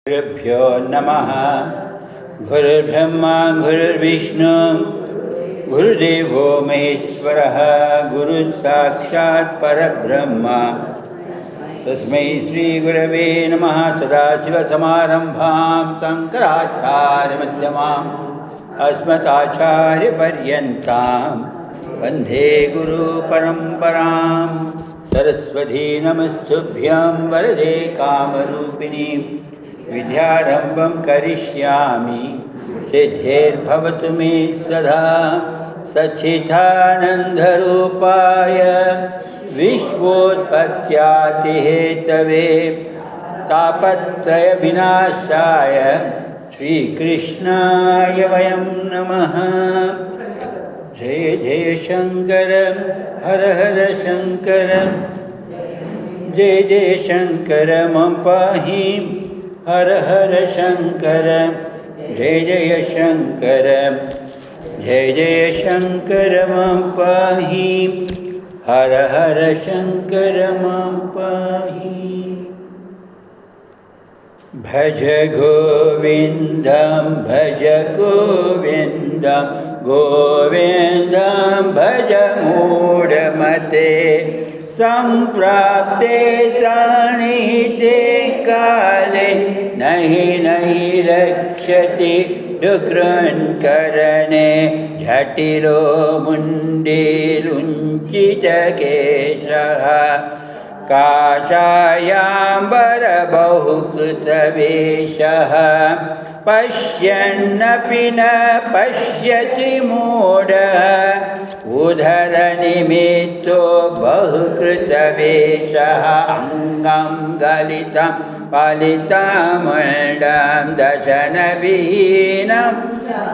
गुरुभ्यो नमः। गुरुर्ब्रह्मा गुरुर्विष्णु गुरुदेवो महेश्वरः। गुरुः साक्षात् परब्रह्म तस्मै श्रीगुरवे नमः। सदाशिवसमारम्भां शङ्कराचार्यमध्यमाम् अस्मदाचार्यपर्यन्तां वन्दे गुरुपरम्परां। सरस्वती नमस्तुभ्यं वरदे कामरूपिणी विद्यारम्भं करिष्यामि सिद्धिर्भवतु मे सदा। सच्चिदानन्दरूपाय विश्वोत्पत्त्यादिहेतवे तापत्रयविनाशाय श्रीकृष्णाय वयं नमः। जय जय शङ्कर हर हर शङ्कर जय जय शङ्कर मम पाहि हर हर शङ्कर जय जय शङ्कर जय जय शङ्कर मम पाहि हर हर शङ्कर मम पाहि। भज गोविन्दं गोविन्दं भज मूढमते। सम्प्राप्ते सान्निहिते काले नहि रक्षति दुकृन्करणे। जटिलो मुण्डेलुञ्चितकेशः काषायाम्बरबहुकृतवेषः। पश्यन्नपि न पश्यति मूढः उदरनिमित्तो बहुकृतवेषः। अङ्गं गलितं पालितामुण्डं दशनविहीनं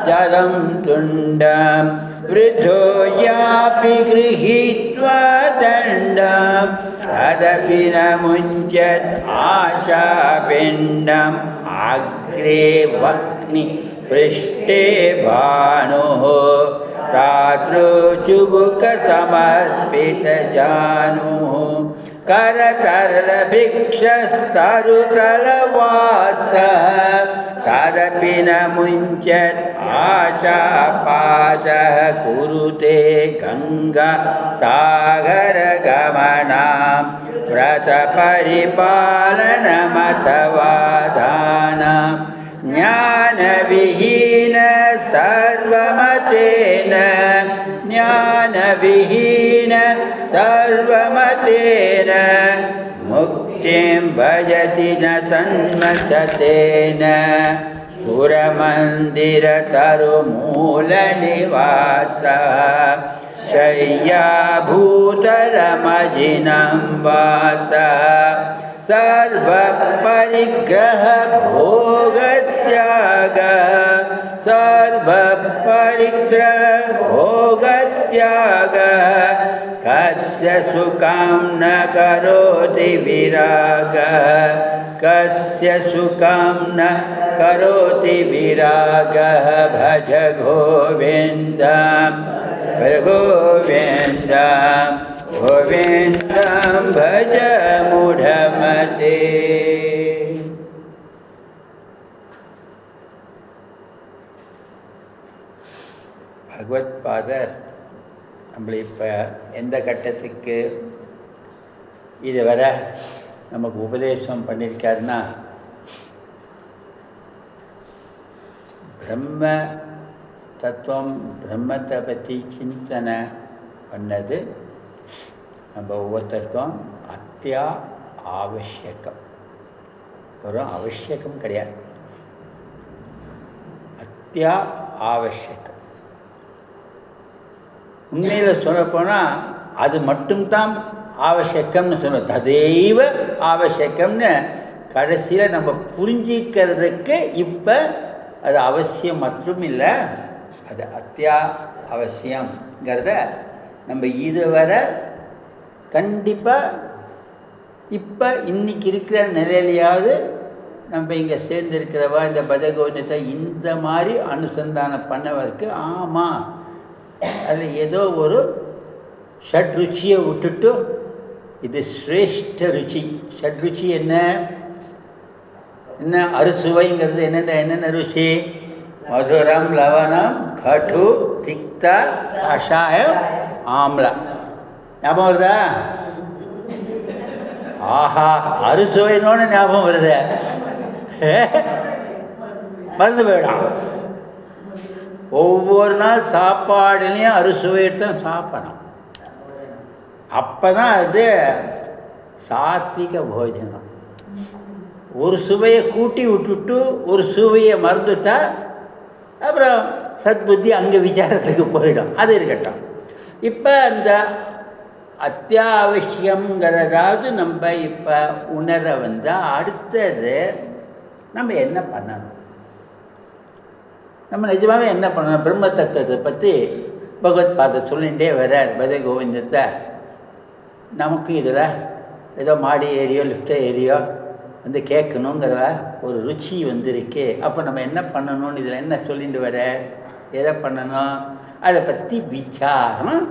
जलं तुण्डं वृद्धो यापि गृहीत्वा दण्डं तदपि न मुञ्चत् आशापिण्डम्। अग्रे वह्नि पृष्ठे भानुः रात्रौ चुबुकसमर्पितजानुः। करतरलभिक्षस्तरुतलवासः तदपि न मुञ्चत् आशापाशः। कुरुते गङ्गा सागरगमनं व्रतपरिपालनमथवा दानं। ज्ञानविहीन सर्वमतेन ज्ञानविहीन सर्वमतेन मुक्तिं भजति न सन्मथतेन। सुरमन्दिरतरुमूलनिवासः शय्याभूतलमजिनं वासः। सर्वपरिग्रह भोगत्यागः सर्वपरिग्रह भोगत्यागः। कस्य सुखं न करोति विरागः कस्य सुखं न करोति विरागः। भज गोविन्दं गोविन्दं भज मूढमते। பகவத்பாதர் நம்மளை இப்போ எந்த கட்டத்துக்கு இதுவரை நமக்கு உபதேசம் பண்ணியிருக்காருன்னா, பிரம்ம தத்துவம் பிரம்மத்தை பற்றி சிந்தனை பண்ணது நம்ம ஒவ்வொருத்தருக்கும் அவசியம். ஒரு அவசியம் கிடையாது, அவசியம். உண்மையில் சொல்லப்போனால் அது மட்டும்தான் அவசியம்னு சொல்லணும். ததெய்வ அவசியம்னு கடைசியில் நம்ம புரிஞ்சிக்கிறதுக்கு இப்போ அது அவசியம் மற்றும் இல்லை, அது அவசியங்கிறத நம்ம இதுவரை கண்டிப்பாக இப்போ இன்றைக்கி இருக்கிற நிலையிலையாவது நம்ம இங்கே சேர்ந்துருக்கிறவா இந்த பஜகோவிந்தத்தை இந்த மாதிரி அனுசந்தானம் பண்ணவருக்கு ஆமாம் அதில் ஏதோ ஒரு ஷட்ருச்சியை விட்டுட்டு இது ஸ்ரேஷ்ட ருச்சி. ஷட்ருச்சி என்ன? என்ன அறுசுவைங்கிறது என்னென்ன ருசி? மதுரம், லவணம், கடு, திக்த, கஷாயம், ஆம்லா. ஞாபகம் வருதா? ஆஹா, அறுசுவைன்னு ஞாபகம் வருது. மறந்து போயிடும். ஒவ்வொரு நாள் சாப்பாடுலேயும் அறுசுவையிட்டு தான் சாப்பிடணும். அப்போ தான் அது சாத்விக போஜனம். ஒரு சுவையை கூட்டி விட்டுட்டு ஒரு சுவையை மறந்துட்டா அப்புறம் சத்புத்தி அங்கே விசாரத்துக்கு போயிடும். அது இருக்கட்டும். இப்போ அந்த அத்தியாவசியங்கிறதாவது நம்ம இப்போ உணர வந்தால் அடுத்தது நம்ம என்ன பண்ணணும்? நம்ம நிஜமாகவே என்ன பண்ணணும்? பிரம்ம தத்துவத்தை பற்றி பகவத்பாதை சொல்லிகிட்டே வர்றார் பஜ கோவிந்தத்தை. நமக்கு இதில் ஏதோ மாடி ஏரியோ லிஃப்டோ ஏரியோ வந்து கேட்கணுங்கிற ஒரு ருச்சி வந்திருக்கு. அப்போ நம்ம என்ன பண்ணணும்னு இதில் என்ன சொல்லிட்டு வர, எதை பண்ணணும், அதை பற்றி விசாரம்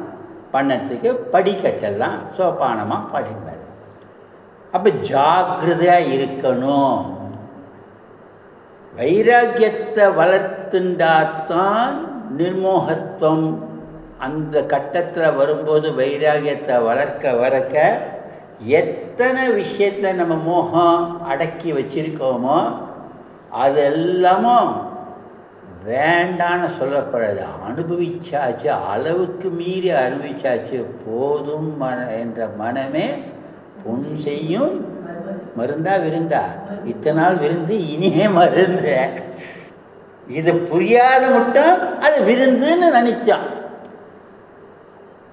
பண்ணறதுக்கு படிக்கட்டெல்லாம் சோபானமாக பாடினார். அப்போ ஜாக்கிரதையாக இருக்கணும். வைராக்கியத்தை வளர்த்துண்டாத்தான் நிர்மோகத்துவம் அந்த கட்டத்தில் வரும்போது வைராக்கியத்தை வளர்க்க எத்தனை விஷயத்தில் நம்ம மோகம் அடக்கி வச்சிருக்கோமோ அதெல்லாமும் வேண்டான்னு சொல்லக்கூடாது. அனுபவிச்சாச்சு, அளவுக்கு மீறி அனுபவிச்சாச்சு, போதும் என்ற மனமே பொன் செய்யும் மருந்தா விருந்தா. இத்தனை நாள் விருந்து, இனியே மருந்து. இது புரியாத மட்டும் அது விருந்துன்னு நினைச்சான்.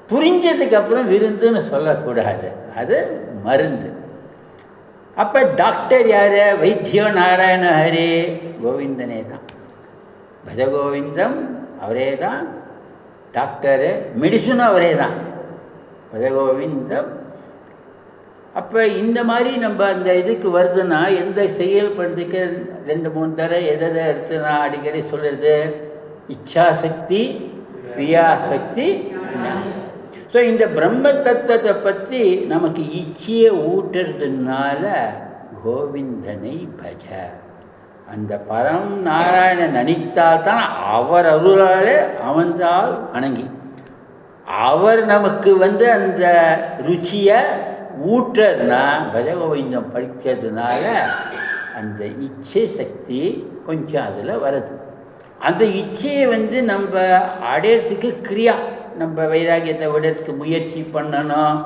புரிஞ்சதுக்கு அப்புறம் விருந்துன்னு சொல்லக்கூடாது, அது மருந்து. அப்போ டாக்டர் யார்? வைத்தியோ நாராயண ஹரி கோவிந்தனே தான். பஜகோவிந்தம் அவரே தான் டாக்டரு, மெடிசனும் அவரே தான், பஜகோவிந்தம். அப்போ இந்த மாதிரி நம்ம அந்த இதுக்கு வருதுன்னா எந்த செயல் பண்ணுறதுக்கு 2-3 தடவை எதை எடுத்து நான் அடிக்கடி சொல்கிறது, இச்சாசக்தி, கிரியாசக்தி. ஸோ இந்த பிரம்ம தத்துவத்தை பற்றி நமக்கு இச்சையை ஊட்டுறதுனால கோவிந்தனை பஜ. அந்த பரம் நாராயணன் நினைத்தால் தான் அவர் அருளாலே அவன்தால் வணங்கி அவர் நமக்கு வந்து அந்த ருச்சியை ஊட்டுறதுனா பஜகோவிந்தம் படிக்கிறதுனால அந்த இச்சை சக்தி கொஞ்சம் அதில் வருது. அந்த இச்சையை வந்து நம்ம அடையிறதுக்கு கிரியா, நம்ம வைராக்கியத்தை விடுறதுக்கு முயற்சி பண்ணணும்.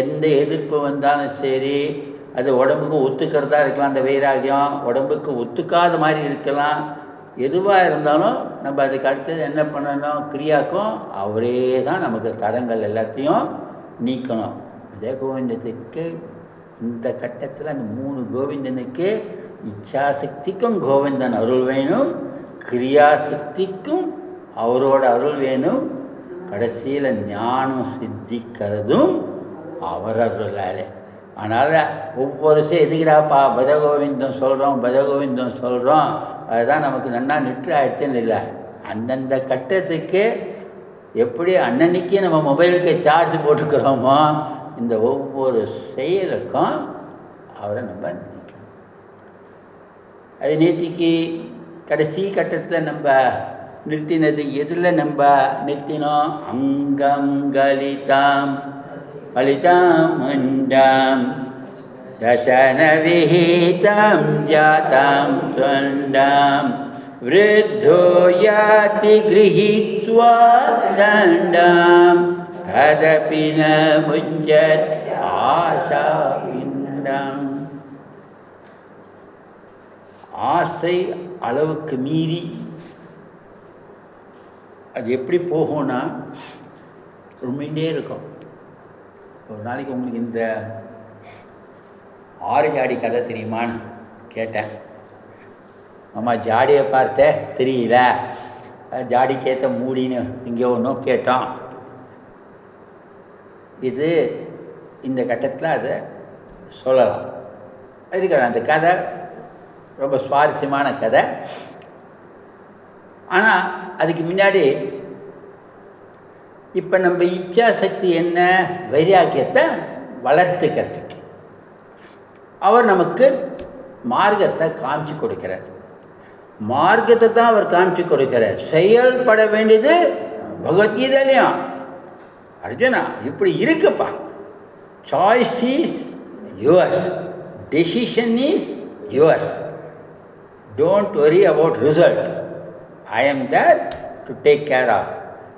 எந்த எதிர்ப்பு வந்தாலும் சரி, அது உடம்புக்கு ஒத்துக்கிறதா இருக்கலாம், அந்த வைராக்கியம் உடம்புக்கு ஒத்துக்காத மாதிரி இருக்கலாம். எதுவாக இருந்தாலும் நம்ம அதுக்கு அடுத்தது என்ன பண்ணணும்? கிரியாக்கும் அவரே தான் நமக்கு தடங்கள் எல்லாத்தையும் நீக்கணும். விஜய கோவிந்தத்துக்கு இந்த கட்டத்தில் அந்த 3 கோவிந்தனுக்கு இச்சாசக்திக்கும் கோவிந்தன் அருள் வேணும், கிரியாசக்திக்கும் அவரோட அருள் வேணும், கடைசியில் ஞானம் சித்திக்கிறதும் அவர் அருளாலே. அதனால் ஒவ்வொரு எதுக்கிடாப்பா பஜகோவிந்தம் சொல்கிறோம் அதுதான் நமக்கு நன்னா நிற்று ஆயிடுச்சுன்னு இல்லை. அந்தந்த கட்டத்துக்கு எப்படி அன்னன்னைக்கு நம்ம மொபைலுக்கு சார்ஜ் போட்டுக்கிறோமோ இந்த ஒவ்வொரு செயலுக்கும் அவரை நம்ம நினைக்கணும். அது நேற்றுக்கு கடைசி கட்டத்தில் நம்ம நிறுத்தினது எதில் நம்ம நிறுத்தினோம்? அங்கம் கலிதாம் பலிதாம் மண்டாம் தசன விஹிதாம் ஜாதாம் துவண்டாம் விருத்தோ யாதி கிரஹித்வா தண்டாம் ததபி ந முஞ்சத் ஆஷா பிண்டாம். ஆசை அளவுக்கு மீறி அது எப்படி போகும்னா ரொம்பிகிட்டே இருக்கும். ஒரு நாளைக்கு உங்களுக்கு இந்த 6 ஜாடி கதை தெரியுமான்னு கேட்டேன். அம்மா ஜாடியை பார்த்த தெரியல, ஜாடிக்கேற்ற மூடின்னு இங்கே ஒன்றும் கேட்டோம். இது இந்த கட்டத்தில் அதை சொல்லலாம். அதுக்கு அந்த கதை ரொம்ப சுவாரஸ்யமான கதை. ஆனால் அதுக்கு முன்னாடி இப்போ நம்ம இச்சா சக்தி என்ன? வைராக்கியத்தை வளர்த்துக்கிறதுக்கு அவர் நமக்கு மார்க்கத்தை காமிச்சு கொடுக்கிறார். மார்க்கத்தை தான் அவர் காமிச்சு கொடுக்கிறார். செயல்பட வேண்டியது பகவத்கீதையிலையும் அர்ஜுனா இப்படி இருக்குப்பா. Choice is yours, decision is yours. Don't worry about result. I am there to take care of.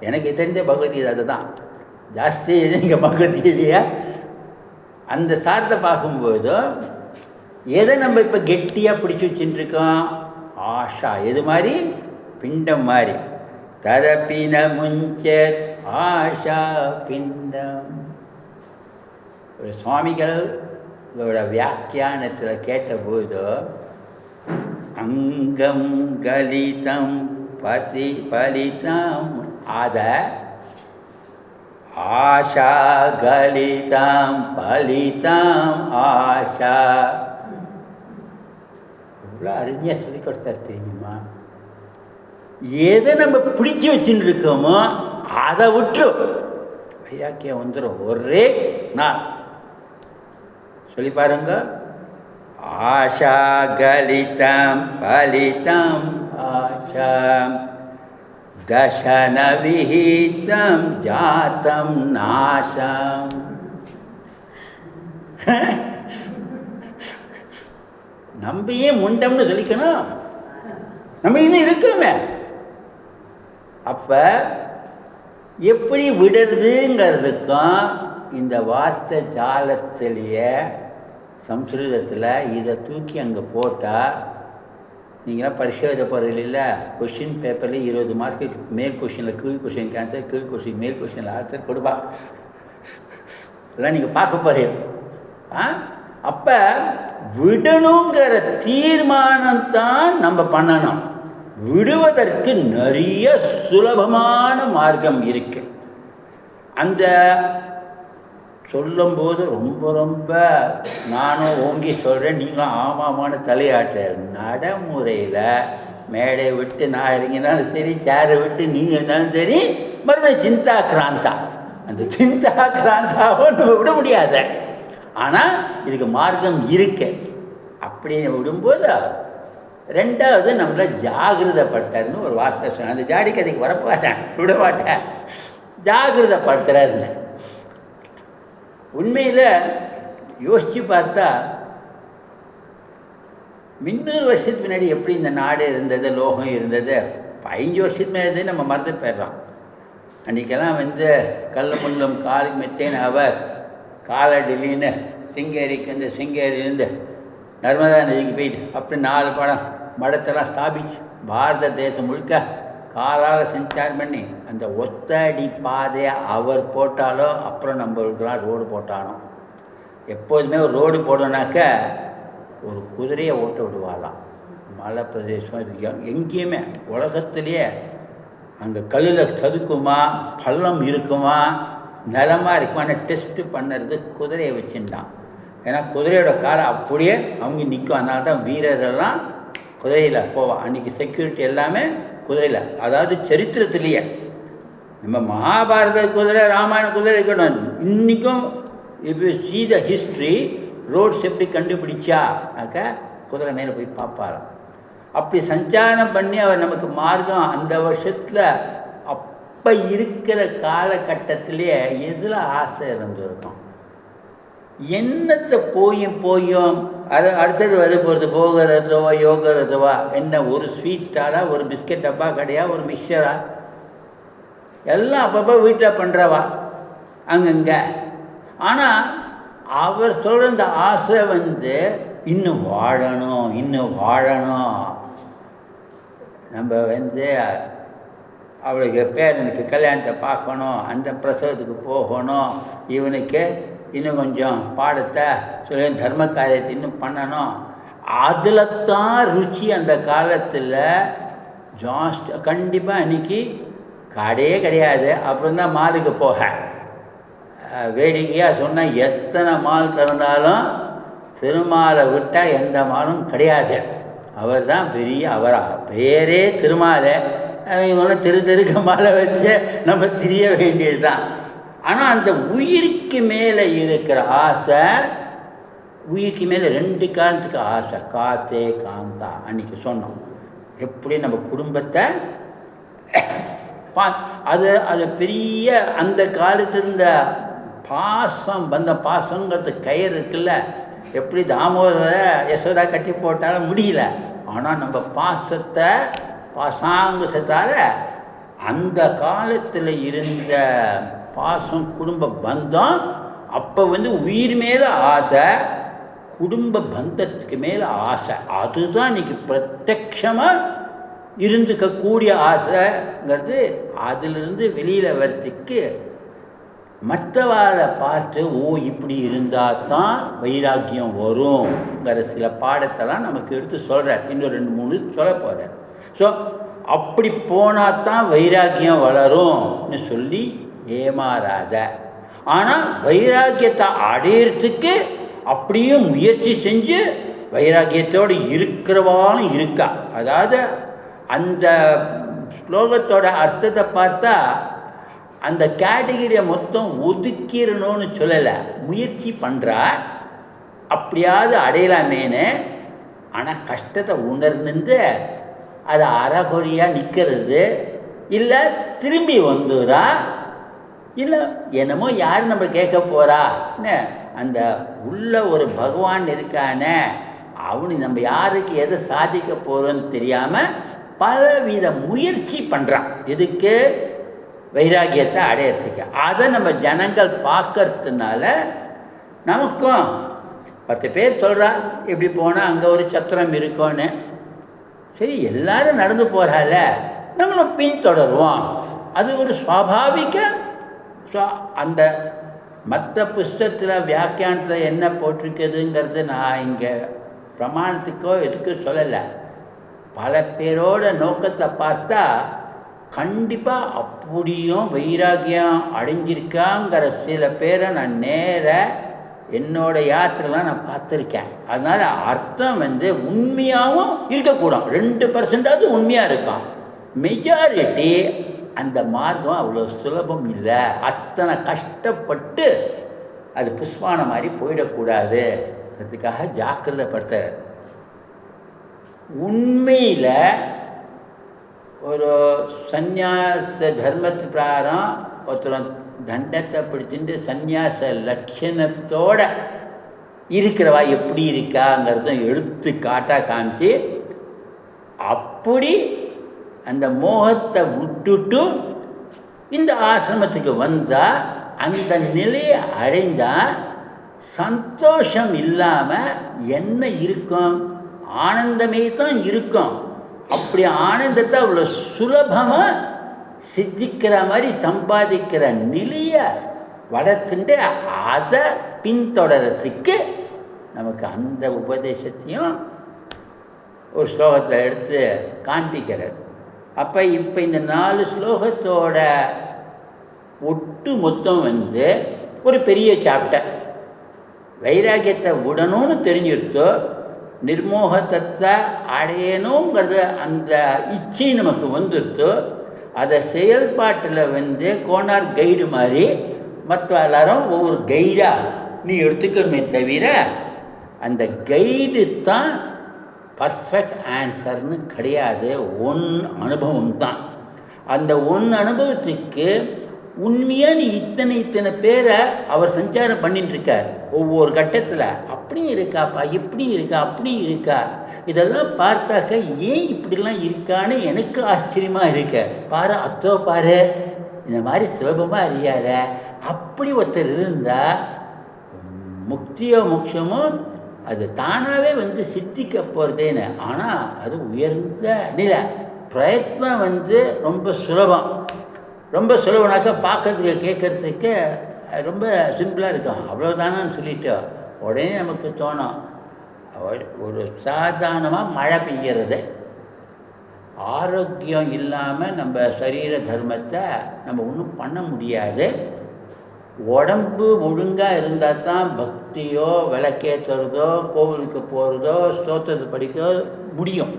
எனக்கு தெரிஞ்ச பகவத்கீதை அதுதான் ஜாஸ்தி. நீங்கள் பகவத்கீதையா அந்த சார்த்தை பார்க்கும்போது எதை நம்ம இப்போ கெட்டியாக பிடிச்சி வச்சுட்டுருக்கோம்? ஆஷா. எது மாதிரி? பிண்டம் மாதிரி. ததப்பின முஞ்சத் ஆஷா பிண்டம். ஒரு சுவாமிகள் இதோட வியாக்கியானத்தில் கேட்டபோது அங்கம் கலிதம் பதி பலிதம் ஆத ஆஷா கலிதம் பலிதம் ஆஷா. இவ்வளோ அருமையாக சொல்லி கொடுத்தார் தெரியுமா? எதை நம்ம பிடிச்சி வச்சுட்டு இருக்கோமோ அதை விட்டுரும், வைராக்கியம் வந்துடும் ஒரே நாள். சொல்லி பாருங்க. ஆஷா கலிதம் பலிதம் ஆஷா தசன விஹிதம் ஜாத்தம் நாசம். நம்ம ஏன் முண்டம்னு சொல்லிக்கணும்? நம்ம இன்னும் இருக்கோமே. அப்போ எப்படி விடுறதுங்கிறதுக்கும் இந்த வார்த்தை ஜாலத்திலேயே சம்ஸ்கிருதத்தில் இதை தூக்கி அங்கே போட்டால், நீங்களாம் பரீட்சை எழுத போகிறது இல்லை, கொஷின் பேப்பரில் 20 மார்க்குக்கு மேல் கொஷினில் கீழ் கொஷினுக்கு ஆன்சர், கீழ் கொஷின் மேல் கொஷினில் ஆன்சர் கொடுப்பா. இதெல்லாம் நீங்கள் பார்க்க போகிறீங்க. அப்போ விடணுங்கிற தீர்மானம்தான் நம்ம பண்ணணும். விடுவதற்கு நிறைய சுலபமான மார்க்கம் இருக்கு. அந்த சொல்லும்போது ரொம்ப ரொம்ப நானும் ஓங்கி சொல்கிறேன், நீங்களும் ஆமாமான தலையாட்டுற நடைமுறையில் மேடை விட்டு நான் இறங்கினாலும் சரி, சேரை விட்டு நீங்கள் இருந்தாலும் சரி, மறுபடியும் சிந்தா கிராந்தா. அந்த சிந்தா கிராந்தாவை நம்ம விட முடியாத. ஆனால் இதுக்கு மார்க்கம் இருக்கு. அப்படின்னு விடும்போது ரெண்டாவது நம்மளை ஜாகிரதப்படுத்தாருன்னு ஒரு வார்த்தை சொன்னேன். அந்த ஜாடி கதைக்கு வரப்போறேன், விட மாட்டேன். ஜாகிரதப்படுத்துறாருன்னு உண்மையில் யோசித்து பார்த்தா 300 வருஷத்துக்கு முன்னாடி எப்படி இந்த நாடு இருந்தது, லோகம் இருந்தது, 15 வருஷத்துக்கு முன்னாடி நம்ம மறந்து போயிடலாம். அன்றைக்கெல்லாம் கல் முள்ளும் காலுக்கு மெத்தேன்னு அவர் காலடிலின்னு சிங்கேரிக்கு சிங்கேரியிலேருந்து நர்மதா நதிக்கு போயிட்டு அப்படி 4 படம் மடத்தெல்லாம் ஸ்தாபிச்சு பாரத தேசம் முழுக்க காலால் சஞ்சாரம் பண்ணி அந்த ஒத்தடி பாதையை அவர் போட்டாலோ அப்புறம் நம்மளுக்கெல்லாம் ரோடு போட்டானோ. எப்போதுமே ஒரு ரோடு போடணுனாக்க ஒரு குதிரையை ஓட்ட விடுவாளாம். மலை பிரதேசம் இது எங்கேயுமே உலகத்துலேயே அங்கே கல்லில் சதுக்குமா, பள்ளம் இருக்குமா, நிலமாக இருக்குமான்னு டெஸ்ட்டு பண்ணுறது குதிரையை வச்சுட்டான். ஏன்னா குதிரையோட காலை அப்படியே அவங்க நிற்கும். அதனால தான் வீரரெல்லாம் குதிரையில் போவான். அன்றைக்கி செக்யூரிட்டி எல்லாமே குதிரையில். அதாவது சரித்திரத்திலேயே நம்ம மகாபாரத குதிரை, ராமாயண குதிரை இருக்கணும். இன்றைக்கும் if you see the history, roads எப்படி கண்டுபிடிச்சாக்க குதிரை மேலே போய் பார்ப்பாராம். அப்படி சஞ்சாரம் பண்ணி அவர் நமக்கு மார்க்கம் அந்த வருஷத்தில் அப்போ இருக்கிற காலகட்டத்திலே எதில் ஆசை இருந்திருக்கும்? என்னத்தை போயும் அது அடுத்தது வர போகிறது போகிறதுவா யோகிறதுவா, என்ன ஒரு ஸ்வீட் ஸ்டாலா, ஒரு பிஸ்கட் டப்பா கடையா, ஒரு மிக்சரா, எல்லாம் அப்பப்போ வீட்டில் பண்ணுறவா அங்கங்கே. ஆனால் அவர் சொல்கிற இந்த ஆசை இன்னும் வாழணும், இன்னும் வாழணும். நம்ம அவளுக்கு பேரனுக்கு கல்யாணத்தை பார்க்கணும், அந்த பிரசவத்துக்கு போகணும், இவனுக்கு இன்னும் கொஞ்சம் பாடத்தை சொல்லி தர்ம காரியத்தை இன்னும் பண்ணணும். அதில் தான் ருச்சி அந்த காலத்தில் ஜாஸ்தி. கண்டிப்பாக அன்றைக்கி கடையே கிடையாது. அப்புறம் தான் மாலுக்கு போக. வேடிக்கையாக சொன்னால் எத்தனை மால் திறந்தாலும் திருமாலை விட்டால் எந்த மாலும் கிடையாது. அவர் தான் பெரிய அவராக பேரே திருமாலை. அவங்க தெருக்க மாலை வச்சு நம்ம திரிய வேண்டியது தான். ஆனால் அந்த உயிருக்கு மேலே இருக்கிற ஆசை உயிருக்கு மேலே 2 காரணத்துக்கு ஆசை. காத்தே காந்தா அன்றைக்கி சொன்னோம். எப்படி நம்ம குடும்பத்தை அது பெரிய அந்த காலத்து இருந்த பாசம் பாசங்கிறது கயிறு இருக்குல்ல, எப்படி தாமோதர யசோதா கட்டி போட்டாலும் முடியல. ஆனால் நம்ம பாசாங்கத்தால் அந்த காலத்தில் இருந்த பாசம் குடும்ப பந்தம் அப்போ உயிர் மேலே ஆசை, குடும்ப பந்தத்துக்கு மேலே ஆசை. அதுதான் இன்றைக்கி பிரத்யட்சமாக இருந்துக்கக்கூடிய ஆசைங்கிறது. அதிலிருந்து வெளியில் வர்றதுக்கு மற்றவாளை பார்த்து இப்படி இருந்தால் தான் வைராக்கியம் வருங்கிற சில பாடத்தெல்லாம் நமக்கு எடுத்து சொல்கிறார். இன்னும் 2-3 சொல்ல போகிறார். ஸோ அப்படி போனால் தான் வைராக்கியம் வளரும்னு சொல்லி ஏமாறாத. ஆனால் வைராக்கியத்தை அடையிறதுக்கு அப்படியும் முயற்சி செஞ்சு வைராக்கியத்தோடு இருக்கிறவாலும் இருக்கா. அதாவது அந்த ஸ்லோகத்தோட அர்த்தத்தை பார்த்தா அந்த கேட்டகிரியை மொத்தம் ஒதுக்கிடணும்னு சொல்லலை, முயற்சி பண்ணுறா அப்படியாவது அடையலாமேன்னு. ஆனால் கஷ்டத்தை உணர்ந்து அதை அறகுறையாக நிற்கிறது, இல்லை திரும்பி வந்துடுறா, இல்லை என்னமோ யார் நம்ம கேட்க போகிறான்னு அந்த உள்ள ஒரு பகவான் இருக்கானே, அவனு நம்ம யாருக்கு எதை சாதிக்க போகிறோன்னு தெரியாமல் பலவித முயற்சி பண்ணுறான். இதுக்கு வைராக்கியத்தை அடையிறதுக்கு. அதை நம்ம ஜனங்கள் பார்க்கறதுனால நமக்கும் 10 பேர் சொல்கிறா இப்படி போனால் அங்கே ஒரு சத்திரம் இருக்கும்னு. சரி, எல்லாரும் நடந்து போகிறால, நம்மளும் பின்தொடருவோம். அது ஒரு சுவாபாவிக. ஸோ அந்த மற்ற புஸ்தகத்தில் வியாக்கியானத்தில் என்ன போட்டிருக்குதுங்கிறது நான் இங்கே பிரமாணத்துக்கோ எதுக்கு சொல்லலை. பல பேரோட நோக்கத்தை பார்த்தா கண்டிப்பாக அப்படியும் வைராக்கியம் அடைஞ்சிருக்காங்கிற சில பேரை நான் என்னோட யாத்திரைலாம் நான் பார்த்துருக்கேன். அதனால் அர்த்தம் உண்மையாகவும் இருக்கக்கூடும். 2% உண்மையாக இருக்கும். மெஜாரிட்டி அந்த மார்க்கம் அவ்வளோ சுலபம் இல்லை. அத்தனை கஷ்டப்பட்டு அது புஷ்பான மாதிரி போயிடக்கூடாது, அதுக்காக ஜாக்கிரதைப்படுத்த. உண்மையில் ஒரு சந்நியாச தர்மத்து பிரகாரம் ஒருத்தர் தண்டத்தை பிடிச்சிட்டு சந்நியாச லட்சணத்தோட இருக்கிறவா எப்படி இருக்காங்கிறதும் எடுத்து காமிச்சு, அப்படி அந்த மோகத்தை விட்டுட்டு இந்த ஆசிரமத்துக்கு வந்தால் அந்த நிலையை அடைந்தால் சந்தோஷம் இல்லாமல் என்ன இருக்கும்? ஆனந்தமே தான் இருக்கும். அப்படி ஆனந்தத்தை அவ்வளோ சுலபமாக சித்திக்கிற மாதிரி சம்பாதிக்கிற நிலையை வளர்த்துட்டு அதை பின்தொடரத்துக்கு நமக்கு அந்த உபதேசத்தையும் ஒரு ஸ்லோகத்தை எடுத்து காண்பிக்கிறார். அப்போ இப்போ இந்த 4 ஸ்லோகத்தோட ஒட்டு மொத்தம் ஒரு பெரிய சாப்டர். வைராக்கியத்தை விடணும்னு தெரிஞ்சிருத்தோ, நிர்மோகத்தை அடையணுங்கிறத அந்த இச்சை நமக்கு வந்துருத்தோ, அதை செயல்பாட்டில் கோனார் கைடு மாதிரி மற்ற எல்லாரும் ஒவ்வொரு கைடாக நீ எடுத்துக்கணுமே தவிர அந்த கைடு தான் பர்ஃபெக்ட் ஆன்சர்னு கிடையாது. அனுபவம் தான். அந்த அனுபவத்துக்கு உண்மையாக நீ இத்தனை பேரை அவர் சஞ்சாரம் பண்ணிட்டுருக்கார் ஒவ்வொரு கட்டத்தில். அப்படியும் இருக்காப்பா, இப்படி இருக்கா, அப்படி இருக்கா, இதெல்லாம் பார்த்தாக்க ஏன் இப்படிலாம் இருக்கான்னு எனக்கு ஆச்சரியமாக இருக்க. பாரு அத்தோ பாரு, இந்த மாதிரி சுலபமாக அறியாத. அப்படி ஒருத்தர் இருந்தால் முக்தியோ மோட்சமோ அது தானாகவே சித்திக்க போகிறதேன்னு. ஆனால் அது உயர்ந்த நிலை. பிரயத்னம் ரொம்ப சுலபம். ரொம்ப சுலபம்னாக்கா பார்க்குறதுக்கு கேட்குறதுக்கு ரொம்ப சிம்பிளாக இருக்கும். அவ்வளோதானான்னு சொல்லிட்டு உடனே நமக்கு தோணும். ஒரு சாதாரணமாக மழை பெய்கிறது, ஆரோக்கியம் இல்லாமல் நம்ம சரீர தர்மத்தை நம்ம ஒன்றும் பண்ண முடியாது. உடம்பு ஒழுங்காக இருந்தால் தான் பக்தியோ விளக்கேற்றுறதோ கோவிலுக்கு போகிறதோ ஸ்தோத்திரத்தை படிக்க முடியும்.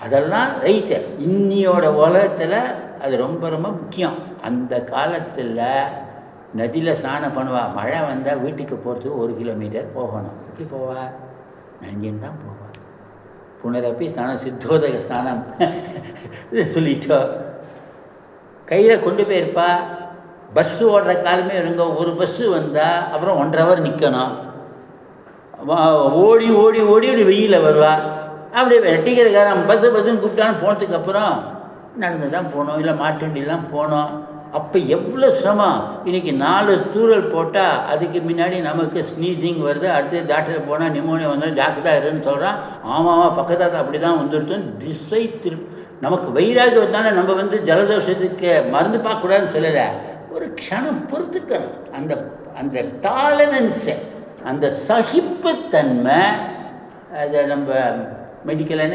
அதெல்லாம் ரைட்டு. இன்னியோட உலகத்தில் அது ரொம்ப ரொம்ப முக்கியம். அந்த காலத்தில் நதியில் ஸ்நானம் பண்ணுவா. மழை வந்தால் வீட்டுக்கு போகிறதுக்கு 1 கிலோமீட்டர் போகணும். எப்படி போவா? நனைஞ்சுன்னு தான் போவா. புனரப்பி ஸ்நானம் சித்தோதக ஸ்நானம் சொல்லிட்டோம். கையில் கொண்டு போயிருப்பா. பஸ்ஸு ஓடுற காலமே இருங்க. ஒரு பஸ்ஸு வந்தால் அப்புறம் 1.5 hour நிற்கணும். ஓடி ஓடி ஓடி ஓடி வெயிலில் வருவா. அப்படியே டிக்கெட்டுக்காரன் பஸ்ஸுன்னு கூப்பிட்டான்னு போனதுக்கப்புறம் நடந்து தான் போனோம், இல்லை மாட்டு வண்டிலாம் போனோம். அப்போ எவ்வளோ சிரமம். இன்றைக்கி 4 தூரல் போட்டால் அதுக்கு முன்னாடி நமக்கு ஸ்னீசிங் வருது. அடுத்து டாக்டர் போனால் நிமோனியா வந்தாலும் ஜாக்கிரதா இருன்னு சொல்கிறான். ஆமாம் பக்கத்தால் அப்படி தான் வந்துடுத்துன்னு திசை நமக்கு வைராகி வந்தானே நம்ம ஜலதோஷத்துக்கு மருந்து பார்க்கக்கூடாதுன்னு சொல்லலை. ஒரு க்ஷணம் பொறுத்துக்கணும். அந்த அந்த டாலரன்ஸை, அந்த சகிப்புத்தன்மை, அதை நம்ம மெடிக்கலான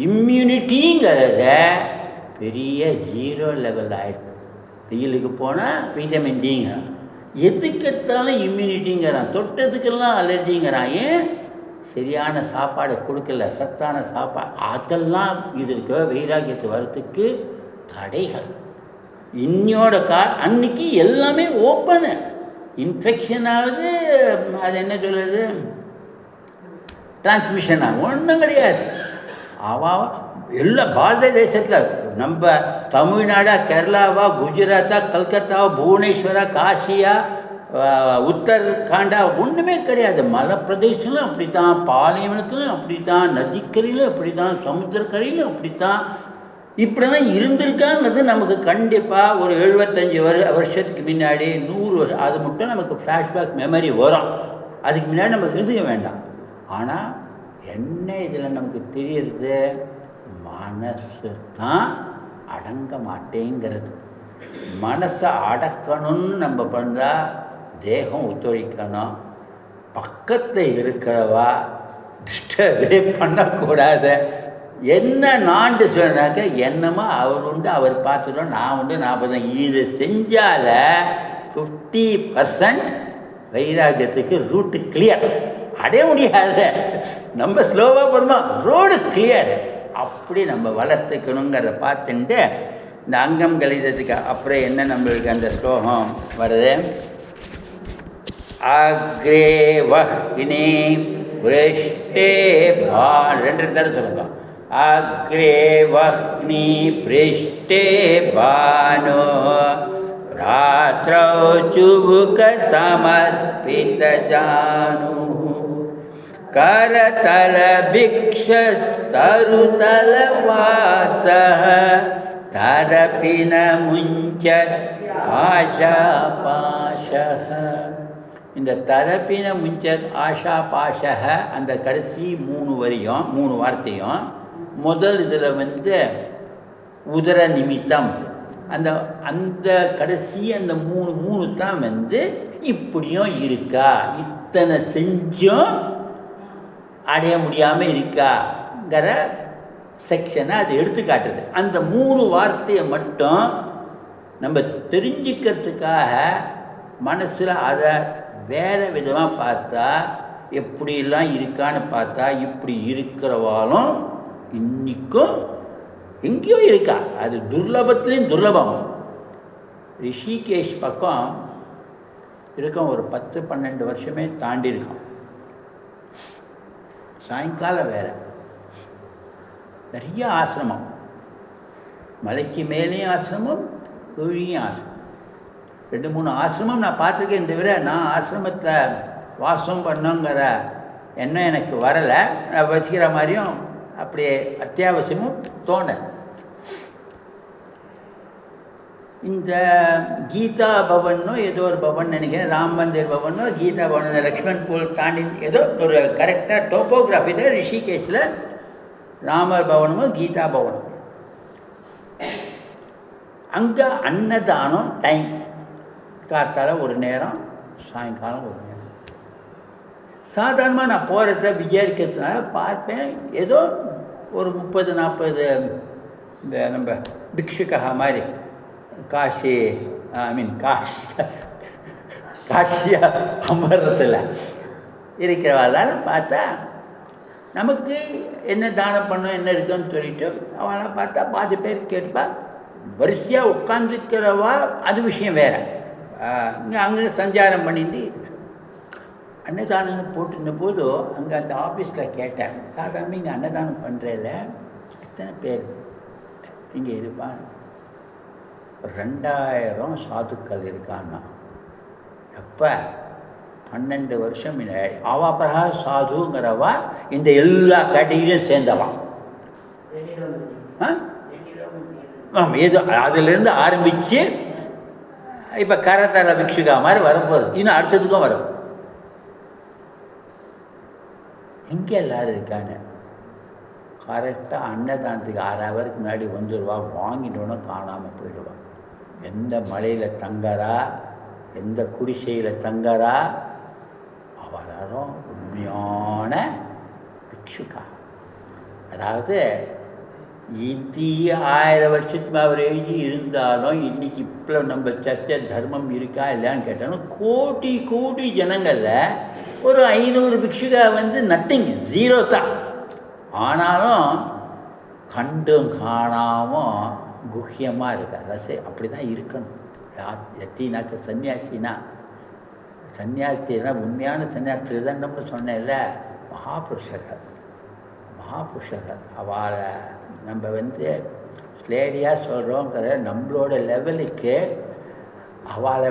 இம்யூனிட்டிங்கிறத பெரிய 0 லெவல் ஆகிடுது. வெயிலுக்கு போனால் வைட்டமின் டிங்கிறான், எதுக்கெடுத்தாலும் இம்யூனிட்டிங்கிறான், தொட்டதுக்கெல்லாம் அலர்ஜிங்கிறான். ஏன்? சரியான சாப்பாடு கொடுக்கல, சத்தான சாப்பாடு. அதெல்லாம் இது இருக்க வைராகியத்தை வரத்துக்கு தடைகள். இன்னையோட அன்னைக்கு எல்லாமே ஓப்பனு. இன்ஃபெக்ஷன் ஆகுது, அது என்ன சொல்கிறது, டிரான்ஸ்மிஷன் ஆகும், ஒன்றும் கிடையாது. எல்லா பாரத தேசத்தில் நம்ம தமிழ்நாடா, கேரளாவா, குஜராத்தா, கல்கத்தாவா, புவனேஸ்வரா, காசியா, உத்தரகாண்டா, ஒன்றுமே கிடையாது. மலை பிரதேசங்களும் அப்படி தான், பாலைவனத்திலும் அப்படி தான், நதிக்கரையிலும் அப்படி தான், சமுத்திரக்கரையிலும் அப்படி தான். இப்படிலாம் இருந்திருக்காங்கிறது நமக்கு கண்டிப்பாக ஒரு 75 வருஷத்துக்கு முன்னாடி, 100 வருஷம், அது மட்டும் நமக்கு ஃப்ளாஷ்பேக் மெமரி வரும். அதுக்கு முன்னாடி நமக்கு இருந்துக்க வேண்டாம். ஆனால் என்ன இதில் நமக்கு தெரியுறது, மனசு தான் அடங்க மாட்டேங்கிறது. மனசை அடக்கணும்னு நம்ம பண்ணால் தேகம் ஒத்துழைக்கணும். பக்கத்தில் இருக்கிறவா டிஸ்டர்பே பண்ணக்கூடாது. என்ன நாண்டு சொன்னாக்க என்னமோ அவர் உண்டு, அவர் பார்த்துட்டோம், நான் உண்டு, நான் பார்த்தேன். இது செஞ்சால 50% வைராகியத்துக்கு ரூட்டு கிளியர். அடைய முடியாது. நம்ம ஸ்லோவாக போகிறோமா, ரோடு கிளியர். அப்படி நம்ம வளர்த்துக்கணுங்கிறத பார்த்துட்டு இந்த அங்கம் கழிதத்துக்கு அப்புறம் என்ன நம்மளுக்கு அந்த ஸ்லோகம் வருது. அக்ரே வஹ்னி ப்ருஷ்டே பான், 2 தடவை சொல்லுங்க. அக்ரே வஹ்னி ப்ருஷ்டே பானோ ராத்ரௌ சுபுக சமர்ப்பித ஜானு करतल भिक्षस्तरुतल वासः तदपि न मुञ्चत् आशापाशः. இந்த ததப்பின முஞ்சத் ஆஷா பாஷக அந்த கடைசி 3 வார்த்தையும் முதல் இதில் உதர நிமித்தம் அந்த அந்த கடைசி அந்த 3 தான் இப்படியும் இருக்கா, இத்தனை செஞ்சும் அடைய முடியாமல் இருக்காங்கிற செக்ஷனை அது எடுத்துக்காட்டுது. அந்த 3 வார்த்தையை மட்டும் நம்ம தெரிஞ்சுக்கிறதுக்காக மனசில் அதை வேறு விதமாக பார்த்தா எப்படிலாம் இருக்கான்னு பார்த்தா இப்படி இருக்கிறவாலும் இன்றைக்கும் எங்கேயோ இருக்கா. அது துர்லபத்துலேயும் துர்லபம். ரிஷிகேஷ் பக்கம் இருக்கும், ஒரு 10-12 வருஷமே தாண்டி இருக்கும். சாயங்காலம் வேலை, நிறைய ஆசிரமம், மலைக்கு மேலேயும் ஆசிரமம், கீழேயும் ஆசிரமம். 2-3 ஆசிரமம் நான் பார்த்துருக்கேன். தவிர நான் ஆசிரமத்தில் வாசம் பண்ணுங்கிற எண்ணம் எனக்கு வரலை. நான் வச்சுக்கிற மாதிரியும் அப்படியே அத்தியாவசியமும் தோணலை. இந்த கீதா பவனோ ஏதோ ஒரு பவன் நினைக்கிறேன், ராம் மந்திர் பவனோ கீதா பவன், லக்ஷ்மண் பூல் தாண்டி ஏதோ ஒரு கரெக்டாக டோப்போகிராஃபி தான் ரிஷிகேஷில் ராமர் பவனமோ கீதா பவனம். அங்கே அன்னதானம் டைம், கார்த்தால ஒரு நேரம், சாயங்காலம் ஒரு நேரம். சாதாரணமாக நான் போகிறத விசாரிக்கிறதுனால பார்ப்பேன், ஏதோ ஒரு 30-40 இந்த நம்ம பிக்ஷுக்கா மாதிரி காஷியா அமரத்தில் இருக்கிறவாள் பார்த்தா நமக்கு என்ன தானம் பண்ணோம் என்ன இருக்குன்னு சொல்லிட்டு அவளை பார்த்தா பாதி பேர் கேட்பா. வரிசையாக உட்காந்துக்கிறவா அது விஷயம் வேறு. இங்கே அங்கே சஞ்சாரம் பண்ணிட்டு அன்னதானம்னு போட்டிருந்த போது அங்கே அந்த ஆஃபீஸில் கேட்டேன், சாதாரணமாக இங்கே அன்னதானம் பண்ணுறதில்ல எத்தனை பேர் இங்கே இருப்பான்? 2000 சாதுக்கள் இருக்கான்னா. எப்போ? 12 வருஷம் முன்னாடி. அவாபரா சாதுங்கிறவா இந்த எல்லா கேட்டகிரியும் சேர்ந்தவான். ஏதோ அதிலிருந்து ஆரம்பித்து இப்போ கரத்தர பிக்ஷுகா மாதிரி வரப்போகுது. இன்னும் அடுத்ததுக்கும் வரும். எங்கே எல்லோரும் இருக்காங்க? கரெக்டாக அன்னதானத்துக்கு 6 ஹவருக்கு முன்னாடி வந்துடுவா, வாங்கிட்டோன்னா காணாமல் போயிடுவான். எந்த மலையில் தங்கறா, எந்த குடிசையில் தங்கறா, அவரும் உண்மையான பிக்ஷுக்கா. அதாவது இது 1000 வருஷத்துக்கு அவர் எழுதி இருந்தாலும் இன்றைக்கி இப்போ நம்ம சர்ச்சை தர்மம் இருக்கா இல்லையான்னு கேட்டாலும் கோடி கோடி ஜனங்களில் ஒரு 500 பிக்ஷுகா நத்திங், 0 தான். ஆனாலும் கண்டும் காணாமல் குஹ்யமாக இருக்கார். அப்படி தான் இருக்கணும். எத்தினாக்க சன்னியாசினா உண்மையான சன்னியாசி திருதண்டம்னு சொன்னேன்ல, மகாபுருஷர்கள் அவளை நம்ம ஸ்லேடியாக சொல்கிறோங்கிற நம்மளோட லெவலுக்கு அவளை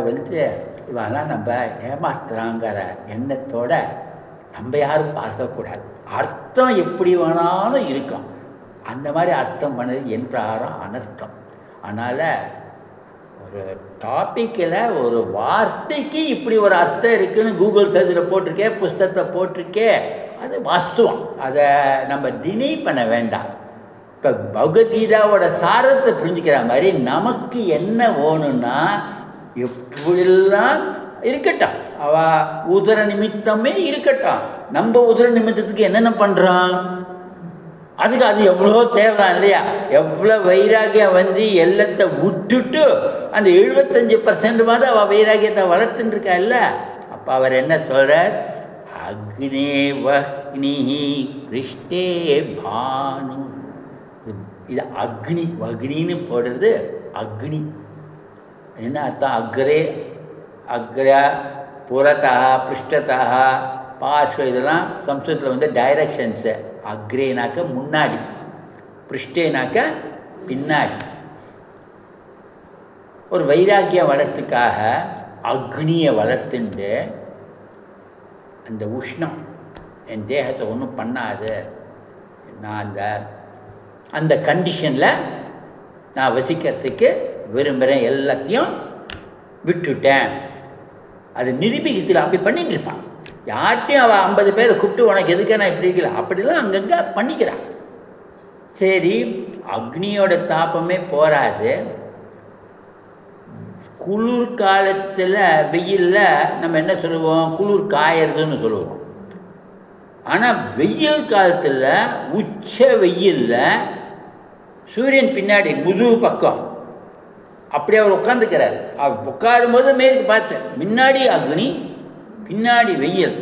இவெல்லாம் நம்ம ஏமாத்துறாங்கிற எண்ணத்தோட நம்ம யாரும் பார்க்கக்கூடாது. அர்த்தம் எப்படி வேணாலும் இருக்கும். அந்த மாதிரி அர்த்தம் பண்ணது என்றாரும் அனர்த்தம். அதனால் ஒரு டாப்பிக்கில் ஒரு வார்த்தைக்கு இப்படி ஒரு அர்த்தம் இருக்குதுன்னு கூகுள் சர்ச்சில் போட்டிருக்கேன், புஸ்தகத்தை போட்டிருக்கேன், அது வாஸ்துவம். அதை நம்ம டினை பண்ண வேண்டாம். இப்போ பகவத்கீதாவோட சாரத்தை புரிஞ்சுக்கிற மாதிரி நமக்கு என்ன வேணும்னா எப்படிலாம் இருக்கட்டும், உதர நிமித்தமே இருக்கட்டும். நம்ம உதர நிமித்தத்துக்கு என்னென்ன பண்ணுறோம், அதுக்கு அது எவ்வளோ தேவைதான் இல்லையா? எவ்வளோ வைராகியம் எல்லாத்தை விட்டுட்டு அந்த 75% அவள் வைராகியத்தை வளர்த்துன்னு இருக்கா இல்லை? அப்போ அவர் என்ன சொல்கிறார்? அக்னே வக்னி கிருஷ்ணே பானு. இது அக்னி, வக்னின்னு போடுறது அக்னி. என்ன அர்த்தம்? அக்ரா புறத்தா பிருஷ்டத்தா பார்ஷ்வ, இதெல்லாம் சம்ஸ்கிருதத்தில் டைரக்ஷன்ஸு. அக்ரேனாக்க முன்னாடி, பிருஷ்டேனாக்க பின்னாடி. ஒரு வைராக்கியம் வளர்த்துக்காக அக்னியை வளர்த்துண்டு அந்த உஷ்ணம் என் தேகத்தை ஒன்றும் பண்ணாது, நான் அந்த கண்டிஷனில் நான் வசிக்கிறதுக்கு விரும்புகிறேன், எல்லாத்தையும் விட்டுட்டேன். அது நிரூபிக்கத்தில் அப்படி பண்ணிட்டு இருப்பான். யார்கிட்டையும் அவள் 50 பேரை கூப்பிட்டு உனக்கு எதுக்கே நான் இப்படி இருக்கல அப்படிலாம் அங்கங்கே பண்ணிக்கிறான். சரி, அக்னியோட தாப்பமே போராது. குளிர் காலத்தில் வெயிலில் நம்ம என்ன சொல்லுவோம்? குளிர் காயறதுன்னு சொல்லுவோம். ஆனால் வெயில் காலத்தில் உச்ச வெயிலில் சூரியன் பின்னாடி முதுகு பக்கம் அப்படி அவர் உட்காந்துக்கிறார். அவர் உட்காரும் போது மேற்கு பார்த்து முன்னாடி அக்னி பின்னாடி வெயில்.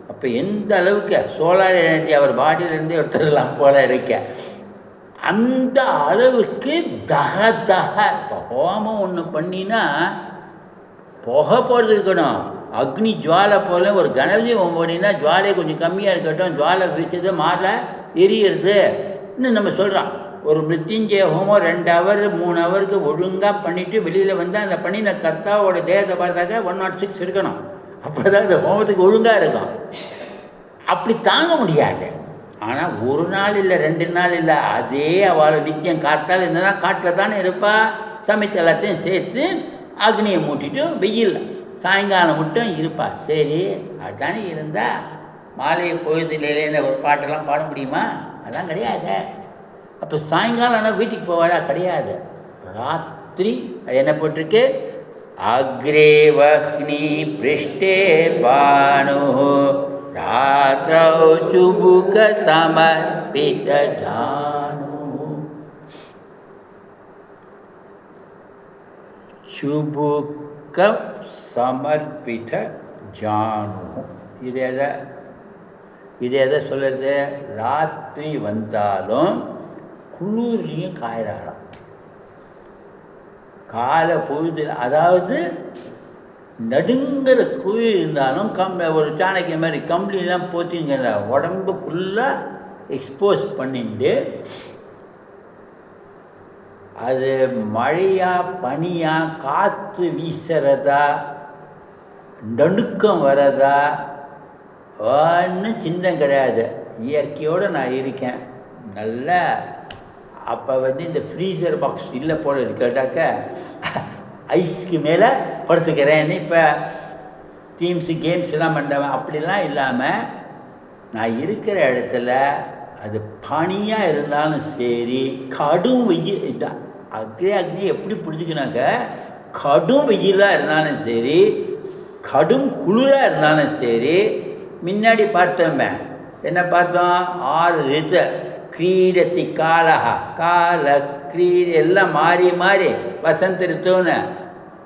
அப்போ எந்த அளவுக்கு சோலார் எனர்ஜி அவர் பாடியிலேருந்து எடுத்துடலாம் போல இருக்க, அந்த அளவுக்கு இப்போ ஹோமம் ஒன்று பண்ணினா புகை போடுறது இருக்கணும். அக்னி ஜுவாலை போல ஒரு கணபதி ஹோமம் பண்ணினா ஜுவாலை கொஞ்சம் கம்மியாக இருக்கட்டும், ஜுவாலை பிடிச்சது மாறல எரியிறது. இன்னும் நம்ம சொல்கிறோம், ஒரு மிருத்யுஞ்சய ஹோமம் 2 ஹவர் 3 ஹவருக்கு ஒழுங்காக பண்ணிவிட்டு வெளியில் வந்தால் அந்த பண்ணின கர்த்தாவோட தேகத்தை பார்த்தாக்க 106 இருக்கணும். அப்போ தான் அந்த ஹோமத்துக்கு ஒழுங்காக இருக்கும். அப்படி தாங்க முடியாது. ஆனால் ஒரு நாள் இல்லை 2 நாள் இல்லை, அதே அவளை நித்தியம் காத்தால் இருந்ததுனா காட்டில் தானே இருப்பா. சமைத்து எல்லாத்தையும் சேர்த்து அக்னியை மூட்டிட்டு வெயில் சாயங்காலம் மட்டும் இருப்பா. சரி, அதுதானே இருந்தால் மாலையை பொழுது நிலையில ஒரு பாட்டெல்லாம் பாட முடியுமா? அதெல்லாம் கிடையாது. அப்போ சாயங்காலம் ஆனால் வீட்டுக்கு போவாடா? கிடையாது. ராத்திரி அது என்ன போட்டிருக்கு? அக்ரே வக்னி பிருஷ்டே பானு ராத்திரௌ சுபுக சமர்ப்பித ஜானு. சுபுக சமர்ப்பித ஜானு. இது எதை சொல்லுறது? ராத்திரி வந்தாலும் குளிர்லையும் காயிறாராம். காலை பொழுது, அதாவது நடுங்கிற குயில் இருந்தாலும் ஒரு சாணக்கிய மாதிரி கம்பளிலாம் போச்சுங்கிற உடம்பு ஃபுல்லாக எக்ஸ்போஸ் பண்ணிட்டு அது மழையா பனியா காற்று வீசுறதா நடுக்கம் வரதா ஒன்றும் சிந்தனை கிடையாது. இயற்கையோடு நான் இருக்கேன் நல்லா. அப்போ இந்த ஃப்ரீசர் பாக்ஸ் இல்லை போல இருக்கட்டாக்க ஐஸ்க்கு மேலே படுத்துக்கிறேன்னு இப்போ டீம்ஸு கேம்ஸ் எல்லாம் பண்ணுறவன் அப்படிலாம் இல்லாமல் நான் இருக்கிற இடத்துல அது பனியாக இருந்தாலும் சரி, கடும் வெயில் அக்னி எப்படி புரிஞ்சுக்கினாக்க கடும் வெயிலாக இருந்தாலும் சரி, கடும் குளிராக இருந்தாலும் சரி. முன்னாடி பார்த்தோமே என்ன பார்த்தோம்? 6 ரித்து கிரீடத்தி காலஹா கால கிரீட எல்லாம் மாறி மாறி வசந்த ரித்துன்னு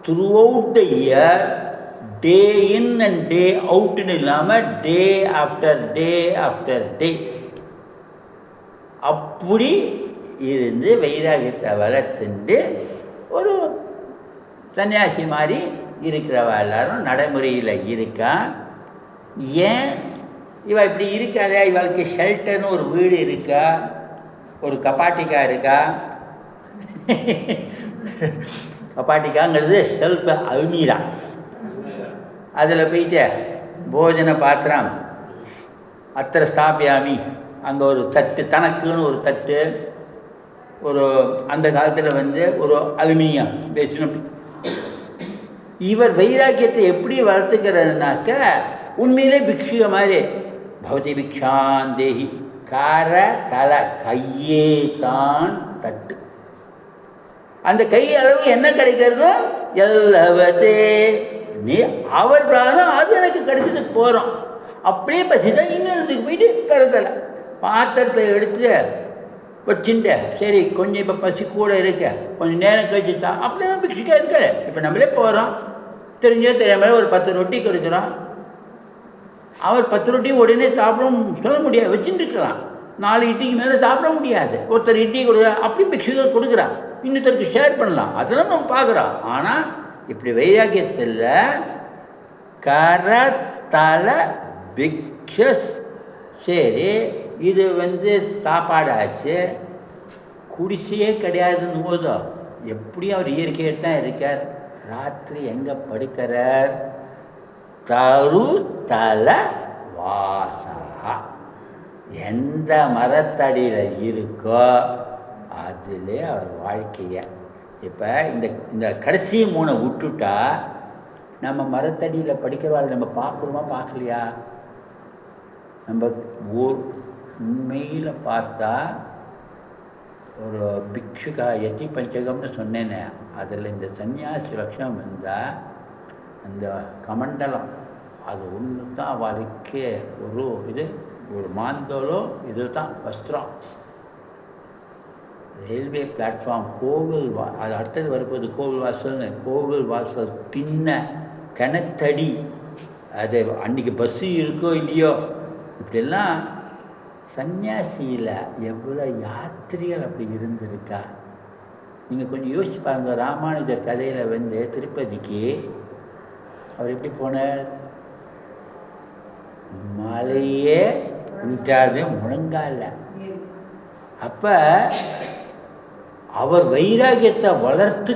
throughout the year day in and day அவுட்டுன்னு இல்லாமல் டே ஆஃப்டர் டே ஆஃப்டர் டே அப்படி இருந்து வைராகியத்தை வளர்த்துண்டு ஒரு சன்னியாசி மாதிரி இருக்கிறவா எல்லாரும் நடைமுறையில் இருக்கா. ஏன் இவள் இப்படி இருக்காளே? இவளுக்கு ஷெல்டர்னு ஒரு வீடு இருக்கா, ஒரு கப்பாட்டிக்கா இருக்கா. கப்பாட்டிக்காங்கிறது செல்ஃப் அல்மீரா. அதில் போயிட்டு போஜன பாத்திரம் அத்திர ஸ்தாபியாமி, அங்கே ஒரு தட்டு, தனக்குன்னு ஒரு தட்டு, ஒரு அந்த காலத்தில் ஒரு அலுமினியம் பேசணும். இவர் வைராக்கியத்தை எப்படி வளர்த்துக்கிறதுனாக்க உண்மையிலே பிக்ஷுக மாதிரி பவதி பிக்ஷாந்தேகி கார தலை கையே தான் தட்டு. அந்த கை அளவு என்ன கிடைக்கிறதோ எல்லாவத்தே நீ அவர் பிராணம் அது எனக்கு கிடைச்சது போகிறோம். அப்படியே பசிதான் இன்னொருத்துக்கு போயிட்டு பிறத்தலை பாத்திரத்தை எடுத்து வச்சுட்டு சரி கொஞ்சம் இப்போ பசி கூட இருக்க கொஞ்சம் நேரம் கழிச்சுட்டா அப்படியே பிக்ஷுக்கா இருக்காரு. இப்போ நம்மளே போகிறோம், தெரிஞ்சோ தெரியாமல் ஒரு 10 ரொட்டி கொடுக்குறோம். அவர் 10 ரொட்டியும் உடனே சாப்பிடவும் சொல்ல முடியாது, வச்சுட்டு இருக்கலாம். 4 இட்லிக்கு மேலே சாப்பிட முடியாது. ஒருத்தர் இட்லி கொடுக்குறா, அப்படியும் பிக்ஷுகள் கொடுக்குறா, இன்னொருத்தருக்கு ஷேர் பண்ணலாம், அதெல்லாம் நம்ம பார்க்குறோம். ஆனால் இப்படி வைராக்கியத்தில் கர தலை பிக்ஷஸ் சரி இது சாப்பாடு ஆச்சு, குடிசையே கிடையாதுன்னு போதும் எப்படியும் அவர் இயற்கையில் தான் இருக்கார். ராத்திரி எங்கே படுக்கிறார்? தரு தலை வாசா, எந்த மரத்தடியில் இருக்கோ அதிலே அவர் வாழ்க்கையை. இப்போ இந்த கடைசி 3 விட்டுட்டா நம்ம மரத்தடியில் படிக்கிறவாள் நம்ம பார்க்குறோமா பார்க்கலையா? நம்ம உண்மையில் பார்த்தா ஒரு பிக்ஷுகா யதி பஞ்சகம்னு சொன்னேனே, அதில் இந்த சன்னியாசி லட்சணம் இருந்தால் அந்த கமண்டலம் அது ஒன்று தான் அவளுக்கு ஒரு மாந்தோலோ இது தான் வஸ்திரம். ரயில்வே பிளாட்ஃபார்ம் கோவில் அது அடுத்தது வரும்போது கோவில் வாசல்னு, கோவில் வாசல் தின்ன கிணத்தடி அது அன்றைக்கி பஸ்ஸு இருக்கோ இல்லையோ இப்படிலாம் சன்னியாசியில் எவ்வளோ யாத்திரைகள் அப்படி இருந்திருக்கா. நீங்கள் கொஞ்சம் யோசிச்சு பாருங்க. ராமானுஜர் கதையில் திருப்பதிக்கு அவர் எப்படி போனார்? மலையே உண்டாது முழங்கால. அப்போ அவர் வைராகியத்தை வளர்த்து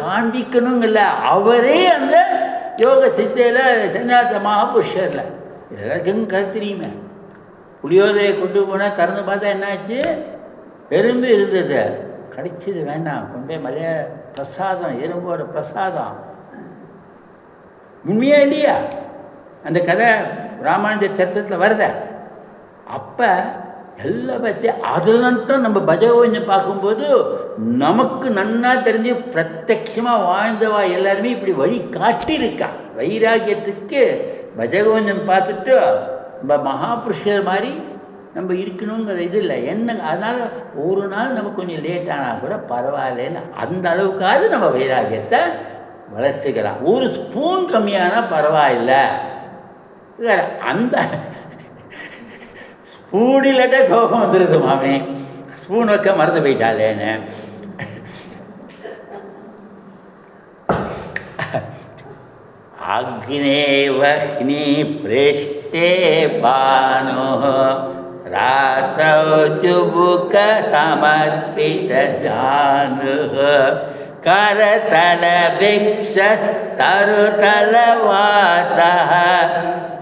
காண்பிக்கணுங்கல்ல, அவரே அந்த யோக சித்தையில் சன்னியாச மகாபுருஷரில் எல்லாருக்கும் கருத்துரியுமே. புளியோதரையை கொண்டு போனால் திறந்து பார்த்தா என்னாச்சு? எறும்பு இருந்தது, கடிச்சது வேண்டாம், கொண்டு போய் மலைய பிரசாதம், எறும்போட பிரசாதம். உண்மையா இல்லையா? அந்த கதை ராமானுஜ சரித்திரத்தில் வருத. அப்போ எல்லாம் பற்றி அதெல்லாம் நம்ம பஜகோவிந்தம் பார்க்கும்போது நமக்கு நன்னா தெரிஞ்சு பிரத்யட்சமாக வாழ்ந்தவா எல்லாருமே இப்படி வழி காட்டியிருக்கா. வைராகியத்துக்கு பஜகோவிந்தம் பார்த்துட்டு நம்ம மகாபுருஷர் மாதிரி நம்ம இருக்கணுங்கிற இது இல்லை என்ன. அதனால் ஒரு நாள் நம்ம கொஞ்சம் லேட் ஆனால் கூட பரவாயில்லன்னு அந்த அளவுக்காவது நம்ம வைராகியத்தை வளர்த்துக்கலாம். ஒரு ஸ்பூன் கம்மியானால் பரவாயில்லை. அந்த ஸ்பூன் இல்லாட்டா கோபம் வந்துடுது மாமே, ஸ்பூன் வைக்க மறந்து போயிட்டாலேன்னு. அக்னேவஹ்னி பிரேஷ்டே பானோ ராத்திரௌ சுபுக சமர்ப்பித ஜானு கரதல பிக்ஷஸ் தருதல வாசஹ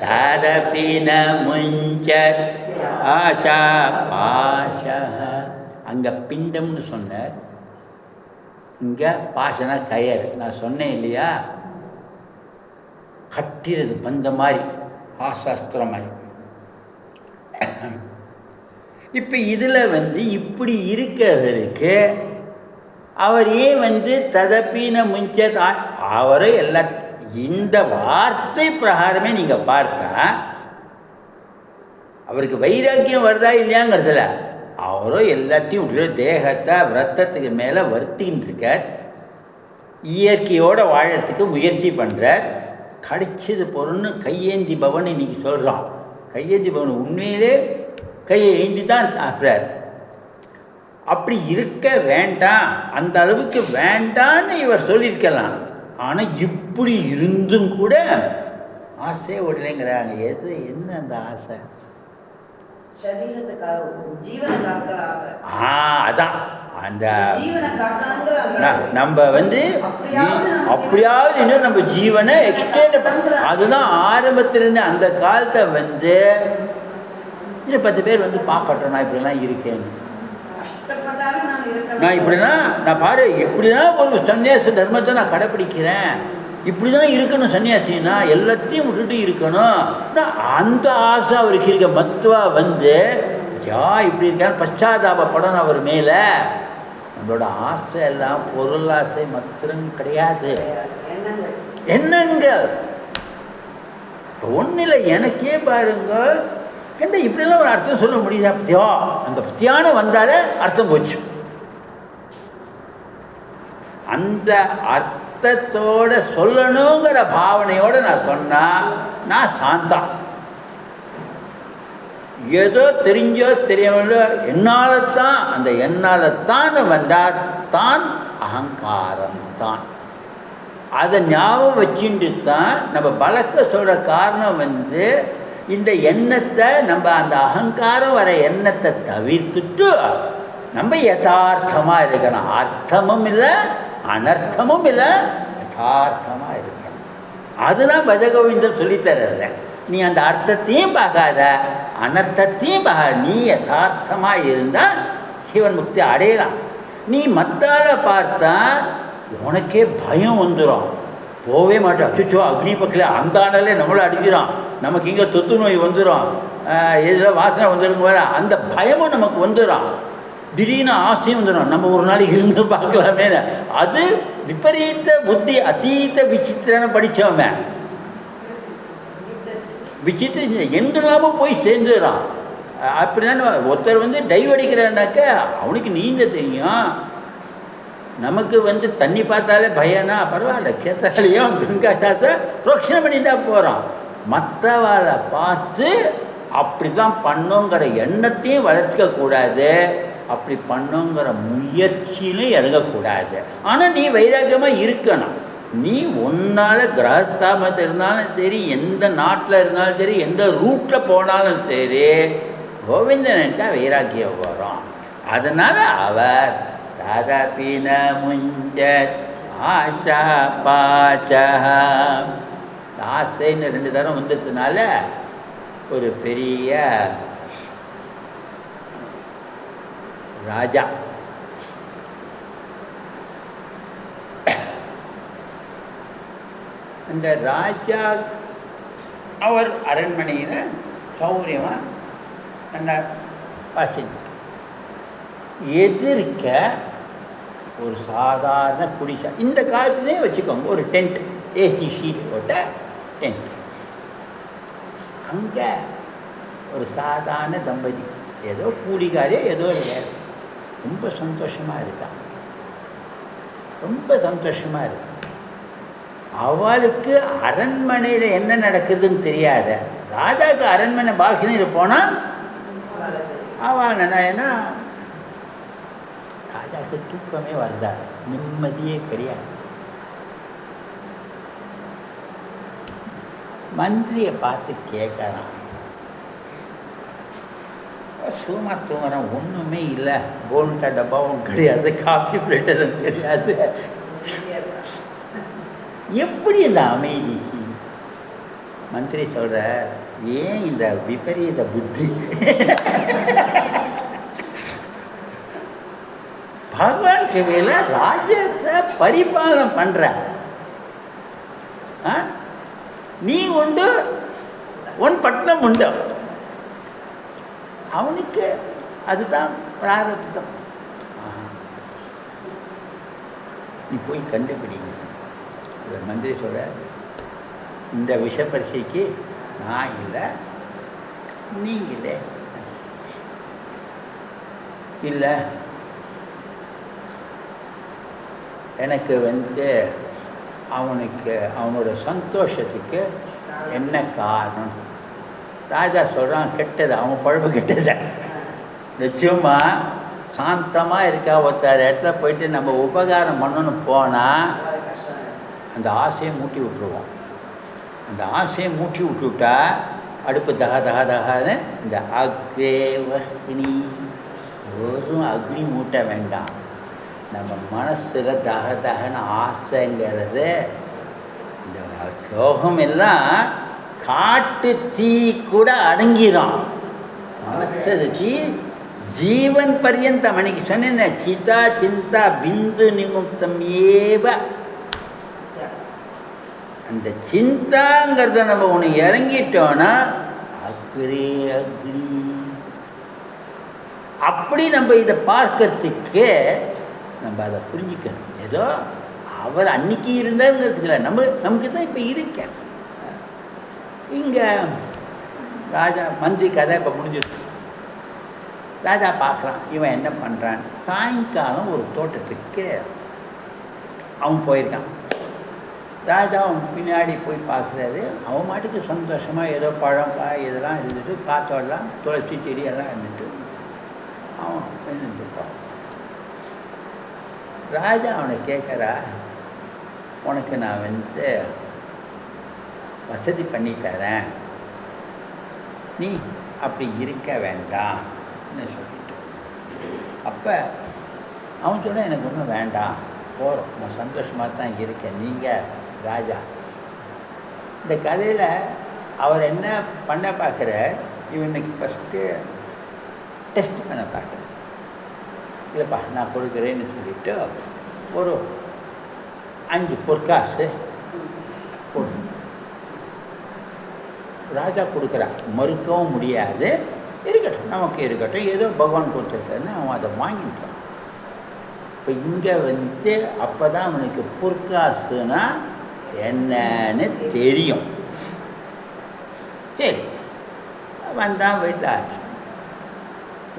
ததபி ந முஞ்சத் ஆஷா பாஷஹ. அங்கே பிண்டம்னு சொன்னார், இங்கே பாஷனா கயர். நான் சொன்னேன் இல்லையா, கட்டிறது பந்த மாதிரி, ஆசாஸ்திரம் மாதிரி. இப்போ இதில் இப்படி இருக்கவருக்கு அவர் ஏன் ததப்பின முஞ்ச அவரை எல்லா இந்த வார்த்தை பிரகாரமே நீங்கள் பார்த்தா அவருக்கு வைராக்கியம் வருதா இல்லையாங்கிறதுல அவரும் எல்லாத்தையும் விட்டு தேகத்தை விரத்தத்துக்கு மேலே வருத்தின்னு இருக்கார். இயற்கையோடு வாழறதுக்கு முயற்சி பண்ணுறார். கிடைச்சது பொருள்னு கையேந்தி பவன் இன்னைக்கு சொல்கிறான். கையேந்தி பவன் உண்மையிலே கையை ஏந்தி தான் ஆகிறார். அப்படி இருக்க வேண்டாம், அந்த அளவுக்கு வேண்டான்னு இவர் சொல்லியிருக்கலாம். ஆனால் இப்படி இருந்தும் கூட ஆசை விடலைங்கிறாங்க. எது என்ன அந்த ஆசை? அதான் அந்த நம்ம அப்படியாவது இன்னும் நம்ம ஜீவனை எக்ஸ்டெண்ட் அதுதான் ஆரம்பத்திலேருந்து அந்த காலத்தை இன்னும் 10 பேர் பார்க்கட்டும் நான் இப்படிலாம் இருக்கேன்னு. நான் இப்படிலாம் நான் பாரு இப்படிலாம் ஒரு சன்னியாச தர்மத்தை நான் கடைப்பிடிக்கிறேன், இப்படி தான் இருக்கணும் சன்னியாசின்னா, எல்லாத்தையும் விட்டுட்டு இருக்கணும். அந்த ஆசை அவருக்கு இருக்க மத்துவா இப்படி இருக்கான்னு பశ్చాத்தாபப்படணும் அவர் மேலே. நம்மளோட ஆசை எல்லாம் பொருள் ஆசை மாத்திரம் கிடையாது, எண்ணங்கள். இப்போ ஒன்றும் இல்லை, எனக்கே பாருங்க ஏண்டா இப்படிலாம் ஒரு அர்த்தம் சொல்ல முடியுதா? பத்தியா அந்த பத்தியான வந்தாலே அர்த்தம் போச்சு. அந்த அர்த்தத்தோடு சொல்லணுங்கிற பாவனையோடு நான் சொன்னால் நான் சாந்தம். ஏதோ தெரிஞ்சோ தெரியாமலோ என்னால் தான், அந்த என்னால் தான் வந்தால் தான் அகங்காரம் தான். அதை ஞாபகம் வச்சுட்டு தான் நம்ம பலத்தை சொல்கிற காரணம் இந்த எண்ணத்தை நம்ம அந்த அகங்காரம் வர எண்ணத்தை தவிர்த்துட்டு நம்ம யதார்த்தமாக இருக்கணும். அர்த்தமும் இல்லை அனர்த்தமும் இல்லை, யதார்த்தமாக இருக்கணும். அதுதான் பஜகோவிந்தன் சொல்லித்தர்ற. நீ அந்த அர்த்தத்தையும் பார்க்காத அனர்த்தத்தையும் பார்க்காத, நீ யதார்த்தமாக இருந்தால் ஜீவன் முக்தி அடையலாம். நீ மத்தால பார்த்தா உனக்கே பயம் வந்துடும், போகவே மாட்டோம். அச்சுச்சோ அக்னி பக்கத்தில் அந்த ஆண்டாலே நம்மளை அடிக்கிறோம், நமக்கு இங்கே தொத்து நோய் வந்துடும், எதில் வாசனை வந்துடும், அந்த பயமும் நமக்கு வந்துடும். திடீர்னு ஆசையும் வந்துடும், நம்ம ஒரு நாளைக்கு இருந்து பார்க்கலாமே. அது விபரீத புத்தி, அதீத விசித்திரனை படித்தவன். விசித்திரம் எங்கெல்லாம போய் சேர்ந்துடுறான். அப்படின்னா ஒருத்தர் டைவ் அடிக்கிறான்னாக்க அவனுக்கு நீந்த தெரியும். நமக்கு தண்ணி பார்த்தாலே பயனா பரவாயில்ல, கேத்தாலையும் கங்கா சாத்த புரோக்ஷனம் பண்ணிட்டா போகிறோம். மற்றவாளை பார்த்து அப்படி தான் பண்ணுங்கிற எண்ணத்தையும் வளர்த்துக்கக்கூடாது, அப்படி பண்ணுங்கிற முயற்சியிலும் இறங்கக்கூடாது. ஆனால் நீ வைராக்கியமாக இருக்கணும். நீ உன்னால் கிரகஸ்தாமத்தில் இருந்தாலும் சரி, எந்த நாட்டில் இருந்தாலும் சரி, எந்த ரூட்டில் போனாலும் சரி, கோவிந்தன் தான் வைராக்கியம் வரும். அதனால் அவர் ததபின முஞ்சத் ஆஷா பாஷா, ஆசைன்னு 2 தரம் வந்ததுனால ஒரு பெரிய ராஜா அந்த ராஜா அவர் அரண்மனையில் சௌரியமாக நல்லா வாசி எதிர்க்க ஒரு சாதாரண குடிசை, இந்த காலத்துலேயே வச்சுக்கோங்க, ஒரு டென்ட், ஏசி ஷீட் போட்ட டென்ட். அங்கே ஒரு சாதாரண தம்பதி, ஏதோ கூலிகாரே ஏதோ வேறு, ரொம்ப சந்தோஷமாக இருக்கான், ரொம்ப சந்தோஷமாக இருக்கு. அவளுக்கு அரண்மனையில் என்ன நடக்குதுன்னு தெரியாத, ராஜாவுக்கு அரண்மனை பால்கனியில் போனால் அவன் ஏன்னா ராஜாவுக்கு தூக்கமே வருதா, நிம்மதியே கிடையாது. மந்திரியை பார்த்து கேட்குறான், சும்மா தூங்குறான், ஒன்றுமே இல்லை, போன்டா டப்பாவும் கிடையாது, காஃபி ஃபில்டரும் கிடையாது, எப்படி இந்த அமைதிக்கு? மந்திரி சொல்கிற, ஏன் இந்த விபரீத புத்தி? பகவான் கிருபையில் ராஜ்யத்தை பரிபாலனம் பண்ணுற நீ உண்டு, உன் பட்டணம் உண்டு, அவனுக்கு அதுதான் பிராரப்தம். நீ போய் கண்டுபிடிங்க. மந்திரி சொல்ற, இந்த விஷ பரீட்சைக்கு நான் இல்லை, நீங்களே இல்லை. எனக்கு அவனுக்கு அவனோட சந்தோஷத்துக்கு என்ன காரணம்? ராஜா சொல்கிறான், கெட்டது, அவன் பழப்பு கெட்டது. நிச்சயமாக சாந்தமாக இருக்கா ஒருத்தர் இடத்துல போயிட்டு நம்ம உபகாரம் பண்ணணும்னு போனால் அந்த ஆசையை மூட்டி விட்டுருவோம். அந்த ஆசையை மூட்டி விட்டுவிட்டா அடுப்பு தகான்னு இந்த அக்னி, ஒரு அக்னி மூட்ட வேண்டாம். நம்ம மனசில் தகன்னு ஆசைங்கிறது, இந்த ஸ்லோகம் எல்லாம் காட்டு தீ கூட அடங்கிடும். மனசு தீ ஜீவன் பர்யந்தம். அன்னைக்கு சொன்னேன், சிதா சிந்தா பிந்து நிமுக்தம் ஏவ. அந்த சிந்தாங்கிறத நம்ம ஒன்று இறங்கிட்டோன்னா அக்னி. அப்படி நம்ம இதை பார்க்கறதுக்கு நம்ம அதை புரிஞ்சுக்கணும். ஏதோ அவர் அன்னைக்கு இருந்தாருங்கிறதுக்குல நமக்கு தான் இப்போ இருக்க. இங்கே ராஜா மந்திரி கதை இப்போ முடிஞ்சிருக்கு. ராஜா பார்க்குறான், இவன் என்ன பண்ணுறான். சாயங்காலம் ஒரு தோட்டத்துக்கு அவன் போயிருக்கான். ராஜா அவன் பின்னாடி போய் பார்க்குறாரு. அவன் மாட்டுக்கு சந்தோஷமாக ஏதோ பழம் காய் இதெல்லாம் இருந்துட்டு, காத்தோடலாம் துளசி செடி எல்லாம் இருந்துட்டு அவன் இருந்துட்டான். ராஜா அவனை கேட்குறா, உனக்கு நான் வசதி பண்ணி தரேன், நீ அப்படி இருக்க வேண்டாம்னு சொல்லிட்டு. அப்போ அவன் சொன்னால் எனக்கு ஒன்றும் வேண்டாம், போகிறோம், நான் சந்தோஷமாக தான் இருக்கேன். நீங்கள் ராஜா, இந்த கதையில் அவர் என்ன பண்ண பார்க்குற, இவனுக்கு ஃபஸ்ட்டு டெஸ்ட் பண்ண பார்க்குற. இல்லைப்பா நான் கொடுக்குறேன்னு சொல்லிவிட்டு ஒரு 5 பொற்காசு போடு. ராஜா கொடுக்குறான், மறுக்கவும் முடியாது. இருக்கட்டும், நமக்கு இருக்கட்டும், ஏதோ பகவான் கொடுத்துருக்காருன்னு அவன் அதை வாங்கிட்டான். இப்போ இங்கே அப்போ தான் அவனுக்கு பொற்காசுனா என்னன்னு தெரியும். சரி வந்தான், வீட்டில் ஆச்சு.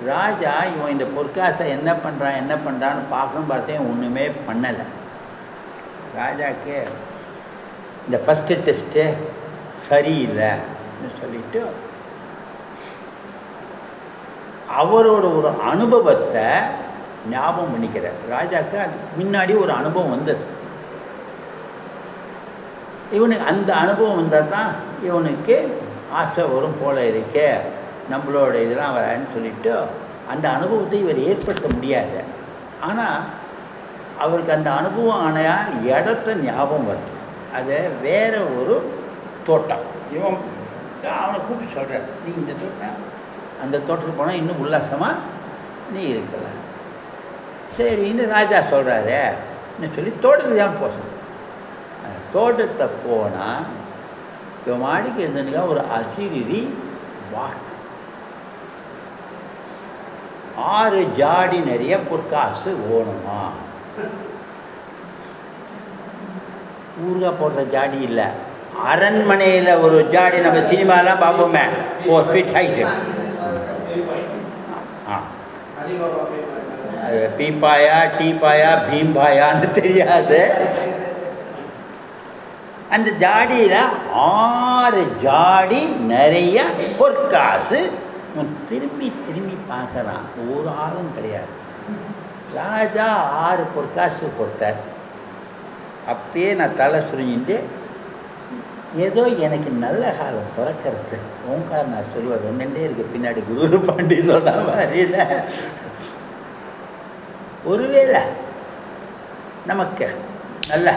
ராஜா இவன் இந்த பொற்காசை என்ன பண்ணுறான்னு பார்க்கணும் பார்த்தேன், ஒன்றுமே பண்ணலை. ராஜாக்கு இந்த ஃபஸ்ட்டு டெஸ்ட்டு சரியில்லைன்னு சொல்லிட்டு அவரோட ஒரு அனுபவத்தை ஞாபகம் பண்ணிக்கிறார். ராஜாவுக்கு அது முன்னாடி ஒரு அனுபவம் வந்தது. இவனுக்கு அந்த அனுபவம் வந்தால் தான் இவனுக்கு ஆசை வரும் போல இருக்கே, நம்மளோட இதெல்லாம் வரான்னு சொல்லிவிட்டு அந்த அனுபவத்தை இவர் ஏற்படுத்த முடியாது. ஆனால் அவருக்கு அந்த அனுபவம் ஆனால் இடத்த ஞாபகம் வருது. அது வேற ஒரு தோட்டம். இவன் அவனை கூப்பிட்டு சொல்கிறார், நீ இந்த தோட்டம் அந்த தோட்டத்துக்கு போனால் இன்னும் உல்லாசமாக நீ இருக்கல. சரின்னு ராஜா சொல்கிறாருன்னு சொல்லி தோட்டத்துக்கு தான் போக சொல்ல. அந்த தோட்டத்தை போனால் இவன் மாடிக்கு இருந்ததுக்கா ஒரு அசிரிரி வாக்கு 6 ஜாடி நிறைய பொற்காசு ஓணுமா. ஊறுகாய் போடுற ஜாடி இல்லை, அரண்மனையில் ஒரு ஜாடி நம்ம சினிமாலாம் பார்ப்போமே, 4 feet ஹைட்டு. அது பீப்பாயா டீப்பாயா பீம்பாயான்னு தெரியாது. அந்த ஜாடியில் 6 ஜாடி நிறைய பொற்காசு. திரும்பி திரும்பி பார்க்குறான், ஒரு ஆளும் கிடையாது. ராஜா 6 பொற்காசு கொடுத்தார். அப்பயே நான் தலை சுரிஞ்சிட்டு ஏதோ எனக்கு நல்ல காலம் பிறக்கிறது ஓங்கார் நான் சொல்லுவார் வந்துட்டே இருக்கு பின்னாடி குரு பாண்டி சொன்ன மாதிரில ஒருவேளை நமக்கு நல்ல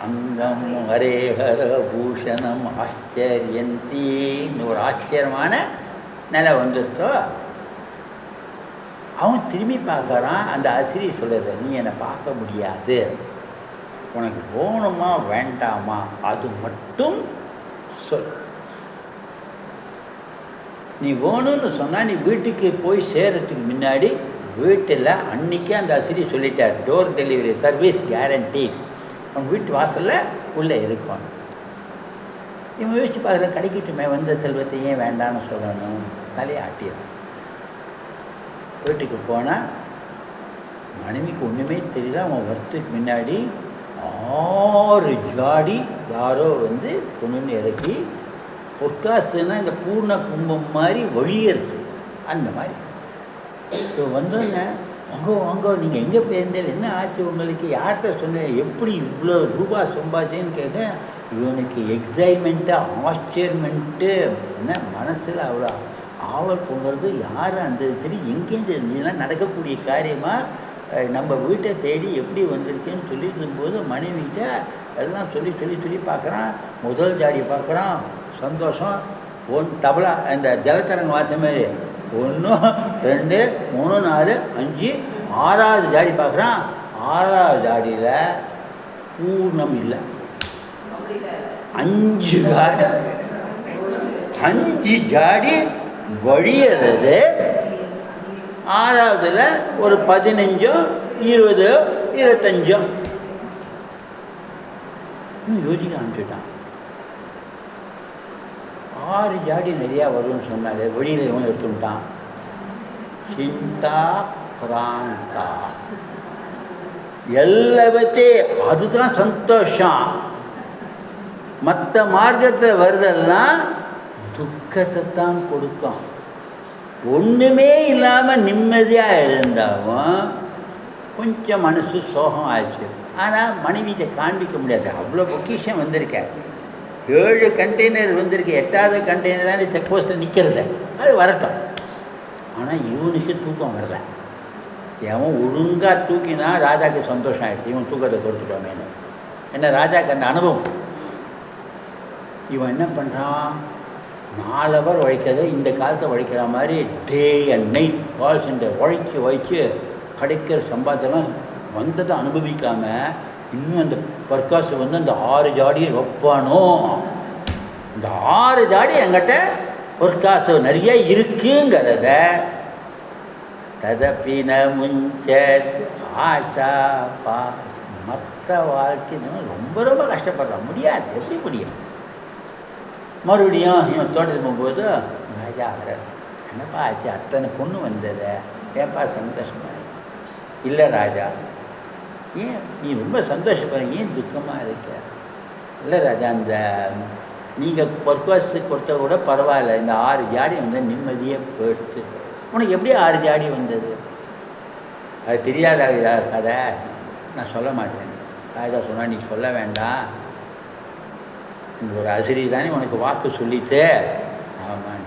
அங்கம் ஹரேஹர பூஷணம் ஆச்சரியந்தின்னு ஒரு ஆச்சரியமான நிலை வந்துருத்தோ அவன் திரும்பி பார்க்குறான். அந்த அசிரி சொல்லுறது, நீ என்னை பார்க்க முடியாது, உனக்கு வேணுமா வேண்டாமா அது மட்டும் சொல். நீ வேணும்னு சொன்னால் நீ வீட்டுக்கு போய் சேர்றதுக்கு முன்னாடி வீட்டில் அன்றைக்கே அந்த அசிரி சொல்லிட்டார், டோர் டெலிவரி சர்வீஸ் கேரண்டி, அவன் வீட்டு வாசலில் உள்ளே இருக்கும். இவன் யோசிச்சு பார்க்குறேன், கிடைக்கட்டுமே வந்த செல்வத்தை ஏன் வேண்டான்னு சொல்லணும், தலையாட்டிடும். வீட்டுக்கு போனால் மனைவிக்கு ஒன்றுமே தெரியல. அவன் வரத்துக்கு முன்னாடி 6 ஜாடி யாரோ வந்து கொண்டு இறக்கி பொற்காசுன்னா இந்த பூர்ண கும்பம் மாதிரி வழியறது அந்த மாதிரி. இப்போ வந்தோன்னே வாங்க நீங்கள் எங்கே போயிருந்தேன், என்ன ஆச்சு உங்களுக்கு, யார்கிட்ட சொன்னேன், எப்படி இவ்வளோ ரூபா சம்பாதிச்சேன்னு கேட்டேன். இவனுக்கு எக்ஸைட்மெண்ட்டு ஆச்சரியமெண்ட்டு என்ன மனசில் அவ்வளோ ஆவல் பொங்குறது. யார் அந்த சரி எங்கேருந்து இதெல்லாம் நடக்கக்கூடிய காரியமாக நம்ம வீட்டை தேடி எப்படி வந்திருக்குன்னு சொல்லிட்டு இருக்கும்போது மனைவிட்ட எல்லாம் சொல்லி பார்க்குறான். முதல் ஜாடி பார்க்குறான், சந்தோஷம். தபலா இந்த ஜலத்தரங்க வாத்த மாதிரி 1 2 3 4 5 6வது ஜாடி பார்க்குறான். 6வது ஜாடியில் பூர்ணம் இல்லை, 5 ஜாடி வழியறது. 6வதுல ஒரு 15 20 25 யோசிக்க ஆரம்பிச்சுட்டான். 6 ஜாடி நிறையா வரும்னு சொன்னாலே வெளியில் இவன் எடுத்துட்டான். சிந்தா கிராந்தா எல்லாவற்றே அதுதான் சந்தோஷம். மற்ற மார்க்கத்தில் வருதெல்லாம் துக்கத்தை தான் கொடுக்கும். ஒன்றுமே இல்லாமல் நிம்மதியாக இருந்தாலும் கொஞ்சம் மனசு சோகம் ஆயிடுச்சு. ஆனால் மனைவிட்ட காண்பிக்க முடியாது, அவ்வளோ பொக்கிஷம் வந்திருக்கேன். 7 கண்டெய்னர் வந்திருக்கு, 8வது கண்டெய்னர் தானே செக் போஸ்ட்டில் நிற்கிறது, அது வரட்டும். ஆனால் இவனுக்கு தூக்கம் வரல. எவன் ஒழுங்காக தூக்கினா ராஜாவுக்கு சந்தோஷம் ஆகிடுச்சு, இவன் தூக்கத்தை கொடுத்துட்டோமேனு. என்ன ராஜாவுக்கு அந்த அனுபவம். இவன் என்ன பண்ணுறான், 4 ஹவர் உழைக்கிறத இந்த காலத்தை உழைக்கிற மாதிரி day and night call centre உழைச்சி கிடைக்கிற சம்பாத்தியெல்லாம் வந்ததை அனுபவிக்காமல் இன்னும் அந்த பர்காசு வந்து அந்த 6 ஜாடியை வைப்பானோ. இந்த 6 ஜாடி என்கிட்ட பொற்காசு நிறைய இருக்குங்கிறத ததப்பின முஞ்ச ஆஷா பாஸ் மற்ற வாழ்க்கை ரொம்ப ரொம்ப கஷ்டப்படுறான். முடியாது, எப்படி முடியும். மறுபடியும் இவன் தோட்டத்துக்கு போகும்போது ராஜா வர்றார். என்னப்பா ஆச்சு, அத்தனை பொண்ணு வந்தது, ஏன்ப்பா சந்தோஷமா? இல்லை ராஜா, ஏன் நீ ரொம்ப சந்தோஷப்படுற, ஏன் துக்கமாக இருக்க? இல்லை ராஜா, அந்த நீங்கள் பொற்காசு கொடுத்த கூட பரவாயில்ல, இந்த 6 ஜாடி வந்து நிம்மதியாக போயிடுச்சு. உனக்கு எப்படி 6 ஜாடி வந்தது? அது தெரியாத கதை, நான் சொல்ல மாட்டேன். ராஜா சொன்னால் நீ சொல்ல வேண்டாம், இந்த ஒரு அசிரி தானே உனக்கு வாக்கு சொல்லிச்சு. ஆமாம்,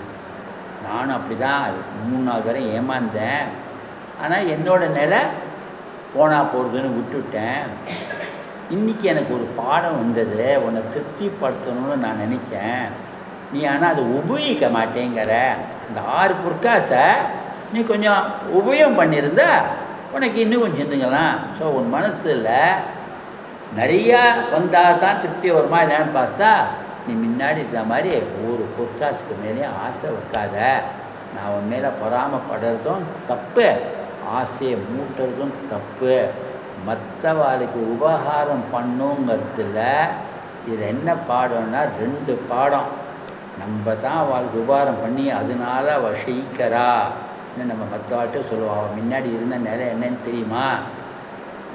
நானும் அப்படி தான் 3-4 தடவை ஏமாந்தேன். ஆனால் என்னோட நிலை போனால் போகிறதுன்னு விட்டுவிட்டேன். இன்றைக்கி எனக்கு ஒரு பாடம் வந்தது, உன்னை திருப்திப்படுத்தணும்னு நான் நினச்சேன். நீ ஆனால் அதை உபயோகிக்க மாட்டேங்கிற. அந்த 6 பொற்காசை நீ கொஞ்சம் உபயோகம் பண்ணியிருந்தா உனக்கு இன்னும் கொஞ்சம் இருந்துங்களாம். ஸோ உன் மனசில் நிறையா வந்தால் தான் திருப்தி வருமா என்னன்னு பார்த்தா, நீ முன்னாடி இருக்கிற மாதிரி ஒரு பொற்காசுக்கு மேலே ஆசை வைக்காத. நான் உன் மேலே பொறாமப்படுறதும் தப்பு, ஆசையை மூட்டுறதும் தப்பு. மற்றவாளுக்கு உபகாரம் பண்ணுங்கிறதுல இது என்ன பாடம்னா 2 பாடம். நம்ம தான் அவளுக்கு உபகாரம் பண்ணி அதனால அவள் ஷெயிக்கிறா. இன்னும் நம்ம மற்றவாள்கிட்ட சொல்லுவாள், அவள் முன்னாடி இருந்த நிலை என்னன்னு தெரியுமா,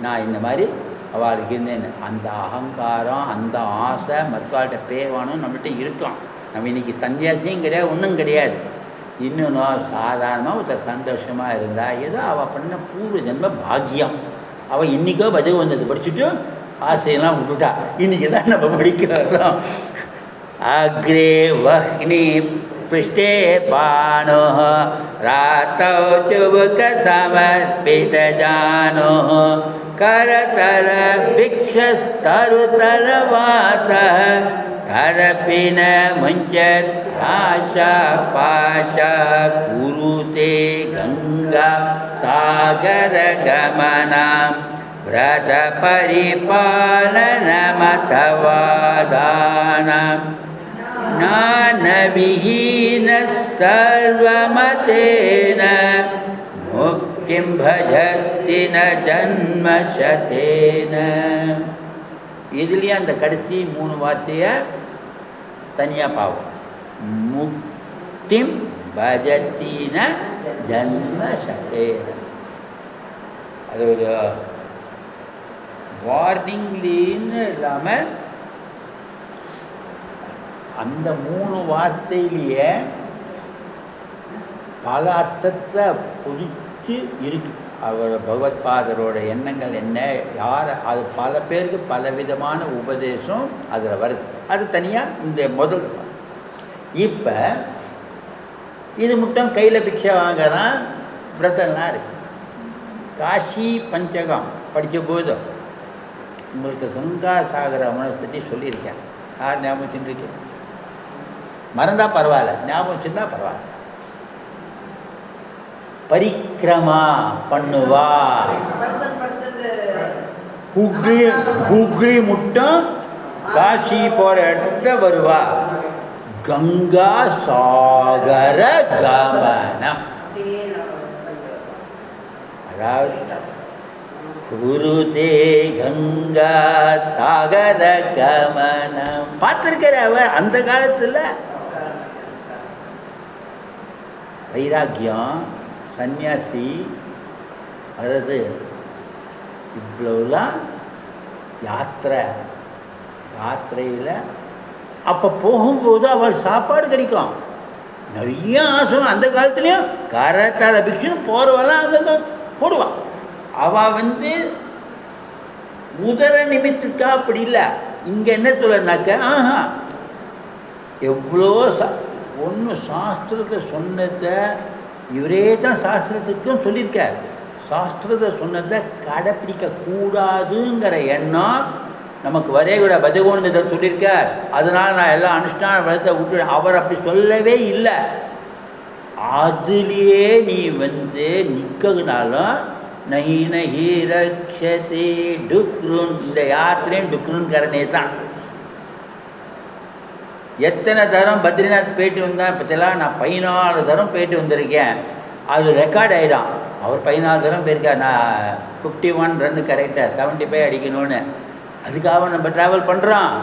நான் இந்த மாதிரி அவளுக்கு இருந்தேன்னு. அந்த அகங்காரம், அந்த ஆசை மற்றவாள்கிட்ட பேர்வானும் நம்மகிட்ட இருக்கும். நம்ம இன்றைக்கி சன்னியாசியும் கிடையாது, ஒன்றும் கிடையாது. இன்னும் சாதாரணமாக ஒருத்தர் சந்தோஷமாக இருந்தால் ஏதோ அவள் பண்ண பூர்வ ஜென்ம பாக்கியம். அவள் இன்றைக்கோ பஜகவந்தத்தை படிச்சுட்டு ஆசையெல்லாம் விட்டுட்டா. இன்றைக்கி தான் நம்ம படிக்கிறோம். अग्रे वह्नि पृष्ठे बाणोः रातौ चुबुकसमर्पितजानुः करतल भिक्षस्तरुतलवासः तदपि न मुञ्चत् आशा पाशा कुरुते गङ्गा सागरगमनं व्रतपरिपालनमथवादानं ज्ञानविहीनः सर्वमतेन मुक्तिं भजति न जन्मशतेन. இதுலேயும் அந்த கடைசி 3 வார்த்தையை தனியாக பாவம். முக்திம் பஜத்தின ஜன்மசதேன. அது ஒரு வார்னிங்லின்னு இல்லாமல் அந்த 3 வார்த்தையிலேயே பல அர்த்தத்தை பொதிச்சு இருக்கு. அவர் பகவத்பாதரோட எண்ணங்கள் என்ன, யார், அது பல பேருக்கு பல விதமான உபதேசம் அதில் வருது. அது தனியாக இந்த முதல். இப்போ இது மட்டும் கையில் பிக்ஷை வாங்குறான், விரதம்லாம் இருக்கு. காஷி பஞ்சகம் படித்த போது உங்களுக்கு கங்கா சாகர அவனை பற்றி சொல்லியிருக்கேன். யார் ஞாபகம் வச்சுருக்கேன்? மறந்தால் பரவாயில்ல, ஞாபகம் வச்சுருந்தா பரவாயில்ல. பரிக்கிரமா பண்ணுவா, ஹுக்ளி முட்டம் காசி போகிற இடத்துல வருவா. கங்கா சாகர கமனம், அதாவது குருதே கங்கா சாகர கமனம். பார்த்துருக்கிற அவ அந்த காலத்தில் வைராக்கியம், சன்னியாசி வர்றது, இவ்வளோலாம் யாத்திரையில் அப்போ போகும்போது அவள் சாப்பாடு கிடைக்கும். நிறைய ஆசம் அந்த காலத்துலேயும் கரத்தால பிக்ஷுன்னு போகிறவெல்லாம் அங்கே போடுவான். அவள் உதர நிமித்துக்கா அப்படி இல்லை. இங்கே என்ன சொல்லனாக்க, எவ்வளோ ஒன்று சாஸ்திரத்தை சொன்னதை இவரே தான் சாஸ்திரத்துக்கும் சொல்லியிருக்கார். சாஸ்திரத்தை சொன்னதை கடைப்பிடிக்கக்கூடாதுங்கிற எண்ணம் நமக்கு வரே கூட பஜகோவிந்தத்தை சொல்லியிருக்கார். அதனால் நான் எல்லாம் அனுஷ்டான விரதத்தை விட்டு, அவர் அப்படி சொல்லவே இல்லை. அதுலேயே நீ நிற்கனாலும் நகி நகி ரக்ஷதி டுக்ருன், இந்த யாத்திரையும் டுக்ருன் கரணே தான். எத்தனை தரம் பத்ரிநாத் போயிட்டு வந்தேன் பற்றிலாம், நான் 14 தரம் போயிட்டு வந்திருக்கேன். அது ரெக்கார்ட் ஆகிடும். அவர் 14 தரம் போயிருக்கார். நான் 51 ரன்னு கரெக்டாக 75 அடிக்கணும்னு. அதுக்காக நம்ம ட்ராவல் பண்ணுறோம்.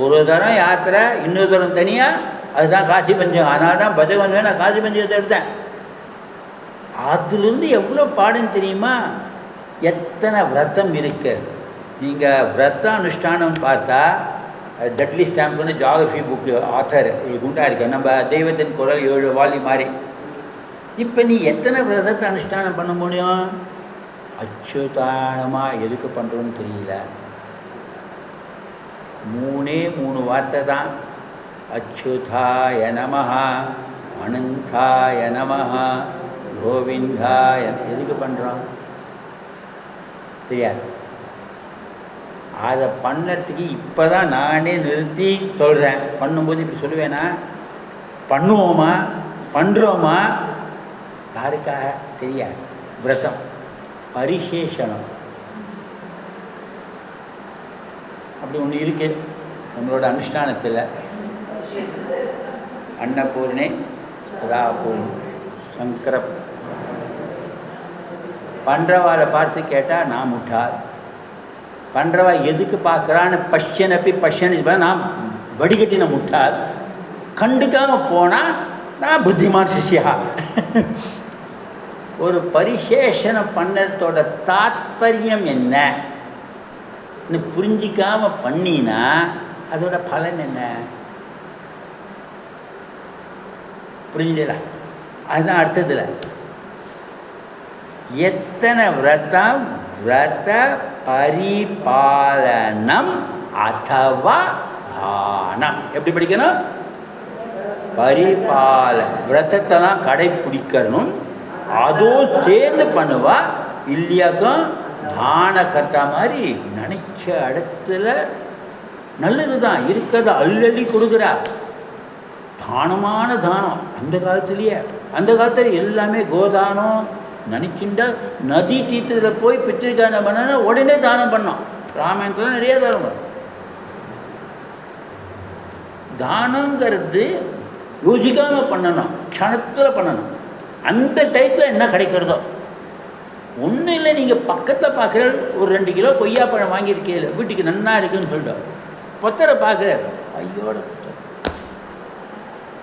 ஒரு தரம் யாத்திரை, இன்னொரு தரம் தனியாக. அதுதான் காசி பஞ்சம். அதனால தான் பஜகோவிந்தம் நான் காசி பஞ்சத்தை எடுத்தேன். அதுலேருந்து எவ்வளோ பாடுன்னு தெரியுமா? எத்தனை விரதம் இருக்குது. நீங்கள் விரத அனுஷ்டானம் பார்த்தா, டட்லி ஸ்டாம்ப்னு ஜியாகிரஃபி புக்கு ஆத்தர் குண்டா இருக்கு, நம்ம தெய்வத்தின் குரல் 7 வாலி மாதிரி. இப்போ நீ எத்தனை விரதத்தை அனுஷ்டானம் பண்ண முடியும்? அச்சுதானமாக எதுக்கு பண்ணுறோன்னு தெரியல. 3 வார்த்தை தான். அச்சுதாய நமஹ, அனந்தாய நமஹ, கோவிந்தாய. எதுக்கு பண்ணுறோம் தெரியாது. அதை பண்ணறதுக்கு இப்போ தான் நானே நிறுத்தி சொல்கிறேன். பண்ணும்போது இப்படி சொல்லுவேனா? பண்ணுவோமா, பண்ணுறோமா, யாருக்காக தெரியாது. விரதம் பரிசேஷனம் அப்படி ஒன்று இருக்குது நம்மளோட அனுஷ்டானத்தில். அன்னபூர்ணே சதாபூர்ணி சங்கர. பண்ணுறவாளை பார்த்து கேட்டால் நான் முட்டாள், பண்ணுறவா எதுக்கு பார்க்குறான்னு பஷ்யன் நான் வடிகட்டின முட்டாள், கண்டுக்காமல் போனால் நான் புத்திமான் சிஷ்யா. ஒரு பரிசேஷனம் பண்ணதோட தாத்பரியம் என்னன்னு புரிஞ்சிக்காமல் பண்ணினா அதோட பலன் என்ன? புரிஞ்சுடா? அதுதான் அர்த்தத்தில். எத்தனை விரதம், விரத பரிபாலனம் அதவா தானம். எப்படி படிக்கணும்? பரிபால விரதத்தெல்லாம் கடைப்பிடிக்கணும். அதுவும் சேர்ந்து பண்ணுவா. இல்லையாக்கும் தான கர்த்தா மாதிரி நினைச்ச இடத்துல நல்லது தான் இருக்கிறத அள்ளி கொடுக்குறா. தானமான தானம். அந்த காலத்தில் எல்லாமே கோதானம் நினைச்சுட்டா நதி தீர்த்தத்தில் போய் பித்திருக்கானம் பண்ண உடனே தானம் பண்ணோம். ராமாயணத்தில் நிறைய தானம் பண்ணோம். தானங்கிறது யோசிக்காமல் பண்ணணும், க்ஷணத்தில் பண்ணணும். அந்த டைத்தில் என்ன கிடைக்கிறதோ ஒன்றும் இல்லை. நீங்கள் பக்கத்தில் பார்க்குற ஒரு 2 கிலோ கொய்யாப்பழம் வாங்கியிருக்கீங்க, வீட்டுக்கு நன்னா இருக்குன்னு சொல்லிட்டோம். பொத்தரை பார்க்குற ஐயோட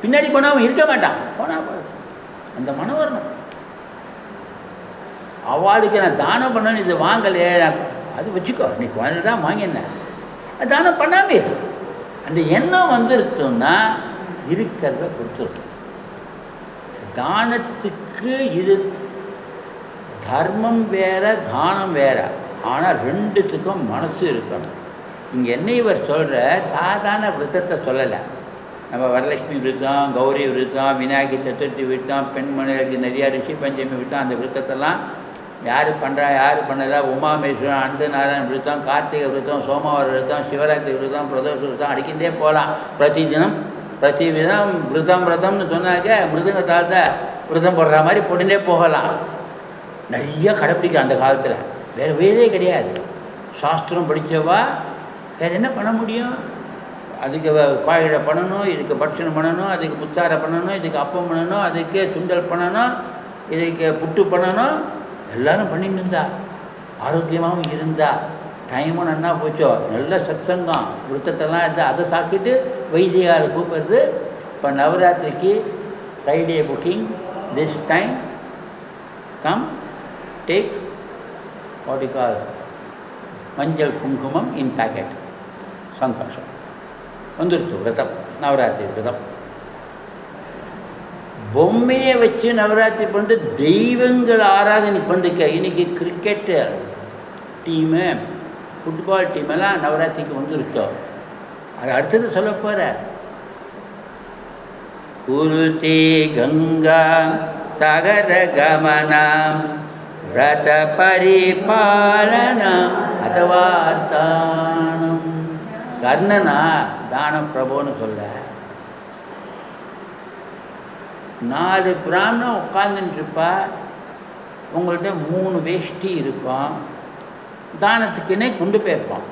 பின்னாடி போனால் அவன் இருக்க மாட்டான். போனால் அந்த மனம் வரணும். அவளுக்கு நான் தானம் பண்ணணும், இது வாங்கலையே, அது வச்சுக்கோ, நீ குழந்தை தான் வாங்கினேன், அது தானம் பண்ணாமே அந்த எண்ணம் வந்துருத்தோம்னா இருக்கிறத கொடுத்துருக்கும். தானத்துக்கு இது தர்மம் வேற, தானம் வேற. ஆனால் ரெண்டுத்துக்கும் மனசு இருக்கணும். இங்கே என்ன இவர் சொல்கிற சாதாரண விரதத்தை சொல்லலை. நம்ம வரலட்சுமி விரதம், கௌரி விரதம், விநாயகர் சதுர்த்தி விரதம், பெண்மணிகளுக்கு நிறையா ரிஷி பஞ்சமி விரதம், அந்த விரதத்தெல்லாம் யார் பண்ணுறா யார் பண்ணதா, உமாமேஸ்வரன், அனந்தநாராயண விரதம், கார்த்திகை விரதம், சோமவார விரதம், சிவராத்திரி விரதம், பிரதோஷ விரதம் அடிக்கின்றே போகலாம். பிரதி விதம் விரதம்னு சொன்னாக்க மிருதங்கத்தால் விரதம் போடுற மாதிரி போட்டுட்டே போகலாம். நிறைய கடைப்பிடிக்க அந்த காலத்தில் வேறு வேலையே கிடையாது. சாஸ்திரம் படித்தவா வேறு என்ன பண்ண முடியும்? அதுக்கு கோயிலை பண்ணணும், இதுக்கு பட்சணம் பண்ணணும், அதுக்கு புத்தாரை பண்ணணும், இதுக்கு அப்பம் பண்ணணும், அதுக்கு சுண்டல் பண்ணணும், இதுக்கு புட்டு பண்ணணும். எல்லோரும் பண்ணிட்டு இருந்தா, ஆரோக்கியமாகவும் இருந்தா, டைமும் நன்னா போச்சோ, நல்ல சத்சங்கம் விருத்தத்தெல்லாம் இருந்தால் அதை சாக்கிட்டு வைத்தியால் கூப்பிடுறது. இப்போ நவராத்திரிக்கு Friday booking, this time come take what you call மஞ்சள் குங்குமம் இன் பேக்கெட். சந்தோஷம் வந்துடுத்து. விரதம், நவராத்திரி விரதம். பொம்மையை வச்சு நவராத்திரி பண்ணிட்டு தெய்வங்கள் ஆராதனை பண்ணிருக்க. இன்றைக்கி கிரிக்கெட்டு டீமு, ஃபுட்பால் டீமெல்லாம் நவராத்திரிக்கு வந்துருக்கோம். அது அடுத்தது சொல்ல போகிற குருதி கங்கா சாகர கமனம் விரத பரிபாலனம் அதுவா தானம். கர்ணனா தானம் பிரபுன்னு சொல்ல 4 பிராமணம் உட்காந்துட்டுருப்பா. உங்கள்கிட்ட 3 வேஷ்டி இருப்பான். தானத்துக்குன்னே கொண்டு போயிருப்பான்.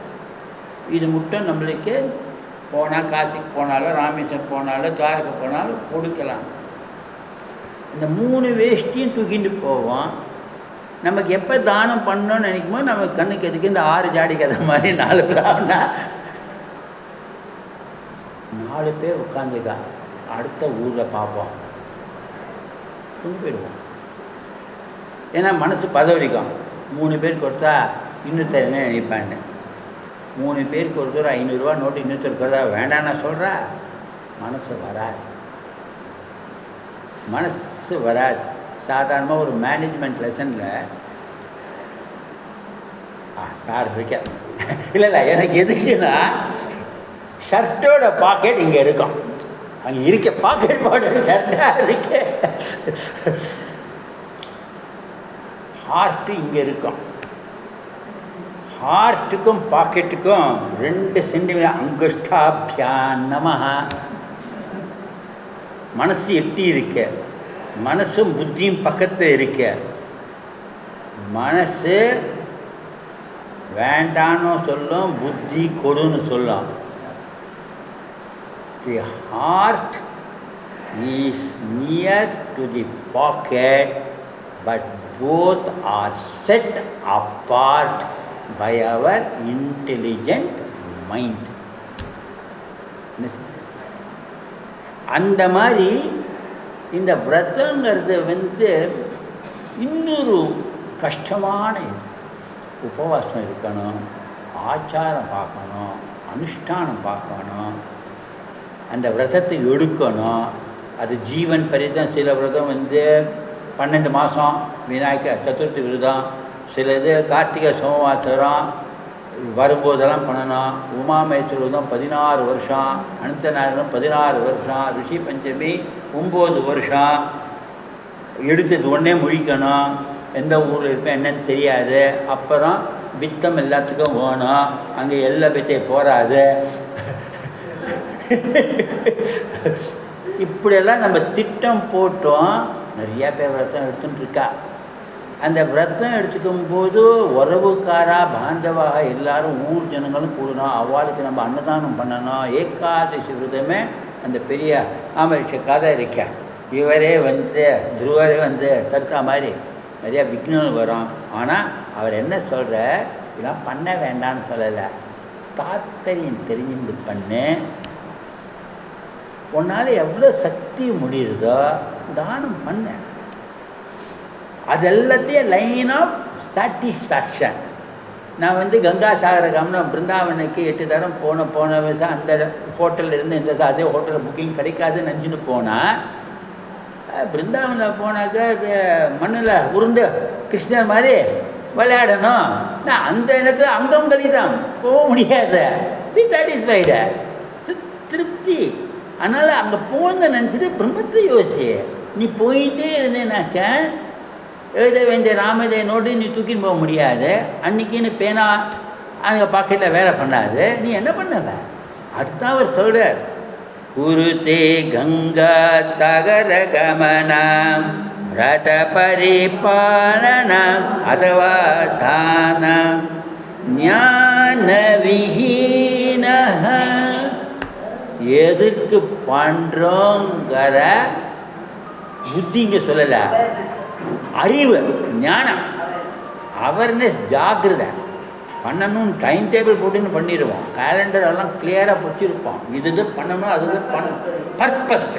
இது மட்டும் நம்மளுக்கு போனால் காசிக்கு போனாலும் ராமேஸ்வரம் போனாலும் துவாரகை போனாலும் கொடுக்கலாம். இந்த 3 வேஷ்டியும் தூக்கிட்டு போவோம். நமக்கு எப்போ தானம் பண்ணணும்னு நினைக்கும்போது நம்ம கண்ணுக்கு எதுக்கு இந்த 6 ஜாடி கதை மாதிரி 4 பிராமணா 4 பேர் உட்காந்துக்கா. அடுத்த ஊரில் பார்ப்போம், கொண்டு போயிடுவோம். ஏன்னா மனசு பதவிக்கும். 3 பேர் கொடுத்தா இன்னொருத்தர் என்ன நினைப்பான்னு. 3 பேருக்கு ஒருத்தர் 500 ரூபா நோட்டு இன்னொருத்தர் கொடுத்தா வேண்டாம் நான் சொல்கிறா. மனசு வராது. சாதாரணமாக ஒரு மேனேஜ்மெண்ட் லெசனில் சார் இருக்க இல்லை எனக்கு எதுக்குன்னா ஷர்ட்டோட பாக்கெட் இங்கே இருக்கும். அங்கே இருக்க பாக்கெட் போட்டு ஷர்ட்டாக இருக்க, ஹார்ட்டு இங்கே இருக்கும். ஹார்ட்டுக்கும் பாக்கெட்டுக்கும் 2 சென்டிமீட்டர் அங்குஷ்டாபியான் நமஹ. மனசு எட்டி இருக்க, மனசும் புத்தியும் பக்கத்தில் இருக்க. மனசு வேண்டான்னு சொல்லும், புத்தி கொடுன்னு சொல்லும். The heart is near to the pocket, but both are set apart by our intelligent mind. அந்த மாதிரி இந்த விரதங்கிறது இன்னொரு கஷ்டமான இது. உபவாசம் இருக்கணும், ஆச்சாரம் பார்க்கணும், அனுஷ்டானம் பார்க்கணும், அந்த விரதத்தை எடுக்கணும். அது ஜீவன் பரிதம். சில விரதம் 12 மாதம் விநாயகர் சதுர்த்தி விரதம், சிலது கார்த்திகை சோமவாசரம், வரும்போதெல்லாம் பண்ணணும். உமாமேஸ்வரரும் 16 வருஷம், அனந்தநாயகரும் 16 வருஷம், ரிஷி பஞ்சமி 9 வருஷம். எடுத்தது உடனே முழிக்கணும். எந்த ஊரில் இருப்பேன் என்னன்னு தெரியாது. அப்புறம் வித்தம் எல்லாத்துக்கும் வேணும். அங்கே எல்லா வித்தையை போகாது. இப்படியெல்லாம் நம்ம திட்டம் போட்டோம். நிறையா பேர் விரதம் எடுத்துகிட்டு இருக்கா. அந்த விரதம் எடுத்துக்கும்போது உறவுக்காரா பாந்தவாக எல்லாரும் ஊர் ஜனங்களும் கூடணும். அவளுக்கு நம்ம அன்னதானம் பண்ணணும். ஏகாதசி விரதமே அந்த பெரிய ஆமரிஷ கதை இருக்க. இவரே வந்து துருவரே வந்து தடுத்த மாதிரி நிறையா விக்னங்கள் வரும். ஆனால் அவர் என்ன சொல்கிற, இதெல்லாம் பண்ண வேண்டாம்னு சொல்லலை. தாத்பரியம் தெரிஞ்சு பண்ணு. உன்னால் எவ்வளோ சக்தி முடியுதோ தானம் பண்ண. அது எல்லாத்தையும் லைன் ஆஃப் சாட்டிஸ்ஃபேக்ஷன். நான் வந்து கங்கா சாகர கமனம் பிருந்தாவனுக்கு 8 தரம் போன வருஷம் அந்த ஹோட்டலில் இருந்து இந்த அதே ஹோட்டலில் புக்கிங் கிடைக்காதுன்னு நினச்சின்னு போனால், பிருந்தாவனில் போனாக்க அது மண்ணில் உருண்டு கிருஷ்ணர் மாதிரி விளையாடணும். நான் அந்த இடத்துல அங்கம் கழிதான் போக முடியாது. பி சாட்டிஸ்ஃபைடு, திருப்தி. அதனால் அங்கே போங்க நினச்சிட்டு பிரம்மத்தை யோசி. நீ போயிட்டே இருந்தேனாக்க எழுத வேண்டிய ராமஜெய நோட்டு நீ தூக்கின்னு போக முடியாது. அன்றைக்கின்னு பேனா அங்கே பாக்கெட்டில் வேலை பண்ணாது. நீ என்ன பண்ணல? அதுதான் அவர் சொல்கிறார். குருதே கங்கா சாகர கமனம் ரத பரிபாலனம் அதவா தானம் ஞான விஹீன. எதுக்கு பண்ணுறோங்கிற புத்தி இங்கே சொல்லலை. அறிவு, ஞானம், அவேர்னஸ், ஜாகிரதை பண்ணணும். டைம் டேபிள் போட்டுன்னு பண்ணிடுவோம். கேலண்டர் எல்லாம் கிளியராக பிடிச்சிருப்போம். இது பண்ணணும், அது பண்ணணும். பர்பஸ்.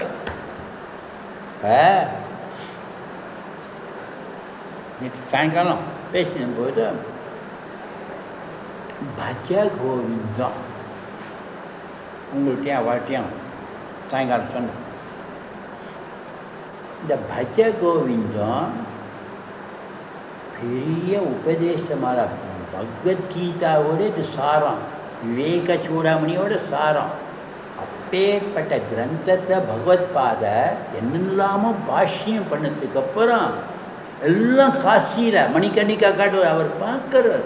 நேற்று சாயங்காலம் பேசினும்போது பஜ கோவிந்தம் உங்கள்கிட்டையும் அவர்கிட்டையும் சாயங்காலம் சொன்னேன். இந்த பஜ கோவிந்தம் பெரிய உபதேசமான பகவத்கீதாவோட இது சாரம், விவேக சூடாமணியோட சாரம். அப்பேற்பட்ட கிரந்தத்தை பகவத்பாத என்னெல்லாமோ பாஷ்யம் பண்ணதுக்கப்புறம் எல்லாம் காசியில் மணிக்கணிக்கா காட்டுவார். அவர் பார்க்குறார்.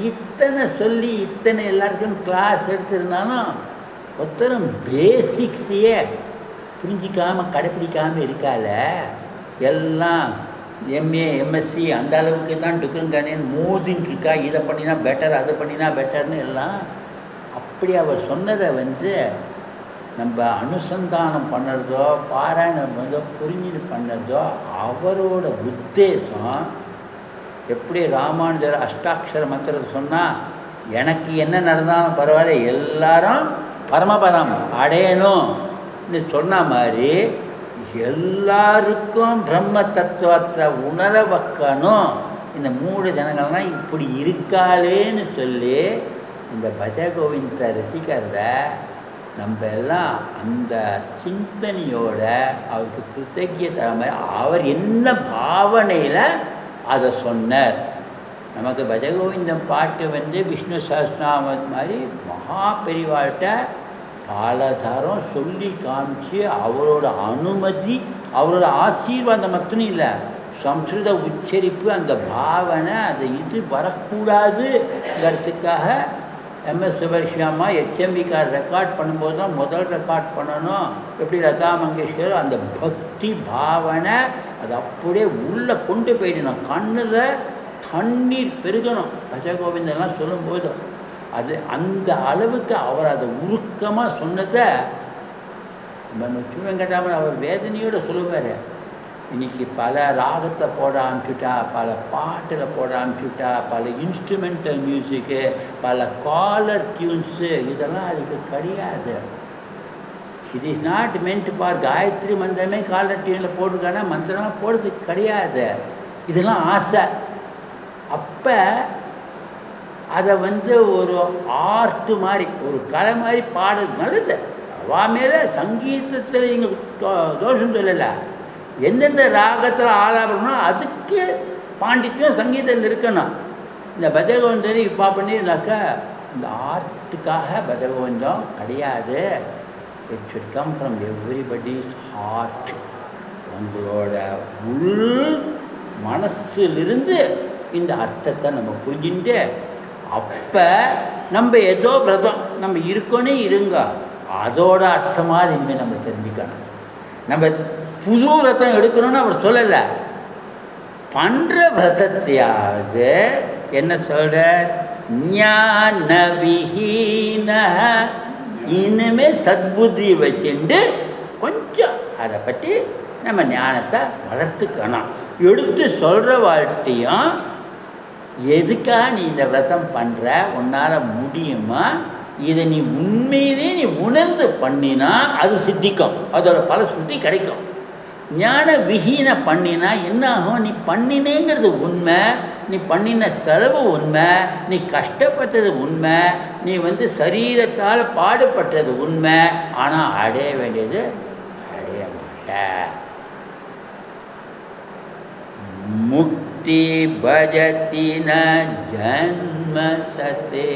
இத்தனை சொல்லி இத்தனை எல்லாருக்கும் கிளாஸ் எடுத்திருந்தாலும் ஒருத்தரும் பேசிக்ஸையே புரிஞ்சிக்காமல் கடைப்பிடிக்காமல் இருக்கால. எல்லாம் எம்ஏ எம்எஸ்சி அந்த அளவுக்கு தான் டுக்குங்கானேன்னு மோதின்னு இருக்கா. இதை பண்ணினா பெட்டர், அதை பண்ணினா பெட்டர்னு எல்லாம். அப்படி அவர் சொன்னதை வந்து நம்ம அனுசந்தானம் பண்ணுறதோ பாராயணம் பண்ணதோ புரிஞ்சு பண்ணுறதோ அவரோட உத்தேசம். எப்படி ராமானுஜர் அஷ்டாட்சர மந்திரத்தை சொன்னால் எனக்கு என்ன நடந்தாலும் பரவாயில்ல எல்லாரும் பரமபதம் அடையணும்னு சொன்ன மாதிரி எல்லாருக்கும் பிரம்ம தத்துவத்தை உணர வைக்கணும். இந்த 3 ஜனங்கள்லாம் இப்படி இருக்காளேன்னு சொல்லி இந்த பஜ கோவிந்த ரசிக்கிறத நம்ம எல்லாம் அந்த சிந்தனையோட அவருக்கு கிருத்தஜ்யத்தை மாதிரி அவர் என்ன பாவனையில் அதை சொன்னார். நமக்கு பஜகோவிந்தம் பாட்டு வந்து விஷ்ணு சஹஸ்ரநாமம் மாதிரி மகா பெரிவாள்கிட்ட பலதரம் சொல்லி காமிச்சு அவரோட அனுமதி அவரோட ஆசீர்வாதம் மட்டும் இல்லை, சம்ஸ்கிருத உச்சரிப்பு அந்த பாவனை அது இது வரக்கூடாதுங்கிறதுக்காக எம்எஸ் சுபர்ஷியாமா HMV-கார் ரெக்கார்ட் பண்ணும்போது தான் முதல் ரெக்கார்ட் பண்ணணும். எப்படி லதா மங்கேஷ்கர் அந்த பக்தி பாவனை அது அப்படியே உள்ளே கொண்டு போயிடணும். கண்ணில் தண்ணீர் பெருகணும். பஜகோவிந்தெல்லாம் சொல்லும்போது அது அந்த அளவுக்கு அவர் அதை உருக்கமாக சொன்னதை நம்ம நொச்சி வெங்கடாமன் அவர் வேதனையோடு சொல்லுவார். இன்றைக்கி பல ராகத்தை போட ஆரம்பிச்சுட்டா, பல பாட்டில் போட ஆரம்பிச்சுட்டா, பல இன்ஸ்ட்ருமெண்டல் மியூசிக்கு, பல காலர் டியூன்ஸு, இதெல்லாம் அதுக்கு கிடையாது. It is not meant for Gayatri மந்திரமே காலர் டியூனில் போட்டிருக்காங்கன்னா மந்திரமாக போடுறதுக்கு கிடையாது. இதெல்லாம் ஆசை. அப்போ அதை வந்து ஒரு ஆர்ட்டு மாதிரி ஒரு கலை மாதிரி பாடுறது நல்லது. அவா மேலே சங்கீதத்தில் இங்கே தோஷம் சொல்லலை. எந்தெந்த ராகத்தில் ஆளாடணும் அதுக்கு பாண்டித்யம் சங்கீதத்தில் இருக்கணும். இந்த பஜகோவிந்தர் இப்போ பண்ணிருந்தாக்கா இந்த ஆர்ட்டுக்காக பஜகோவிந்தம் கிடையாது. It should come from everybody's heart. உங்களோட உள் மனசிலிருந்து இந்த அர்த்தத்தை நம்ம புரிஞ்சுட்டு அப்போ நம்ம ஏதோ விரதம் நம்ம இருக்கணும் இருங்க, அதோட அர்த்தமாக இனிமேல் நம்ம தெரிஞ்சுக்கணும். நம்ம புது விரதம் எடுக்கணும்னு அவர் சொல்லலை. பண்ணுற விரதத்தையாவது என்ன சொல்கிறார், ஞான விஹீன, இனிமேல் சத்புத்தி வச்சுட்டு கொஞ்சம் அதை பற்றி நம்ம ஞானத்தை வளர்த்துக்கணும். எடுத்து சொல்கிற வாழ்க்கையும் எதுக்காக நீ இந்த விரதம் பண்ணுற, உன்னால் முடியுமா, இதை நீ உண்மையிலே நீ உணர்ந்து பண்ணினா அது சித்திக்கும், அதோட பல சுத்தி கிடைக்கும். ஞான விஹீன பண்ணினா என்ன ஆகும், நீ பண்ணினேங்கிறது உண்மை, நீ பண்ணின செலவு உண்மை, நீ கஷ்டப்பட்டது உண்மை, நீ சரீரத்தால் பாடுபட்டது உண்மை, ஆனால் அடைய வேண்டியது அடைய மாட்ட. முக்தி பஜதி ந ஜன்ம சத்தே.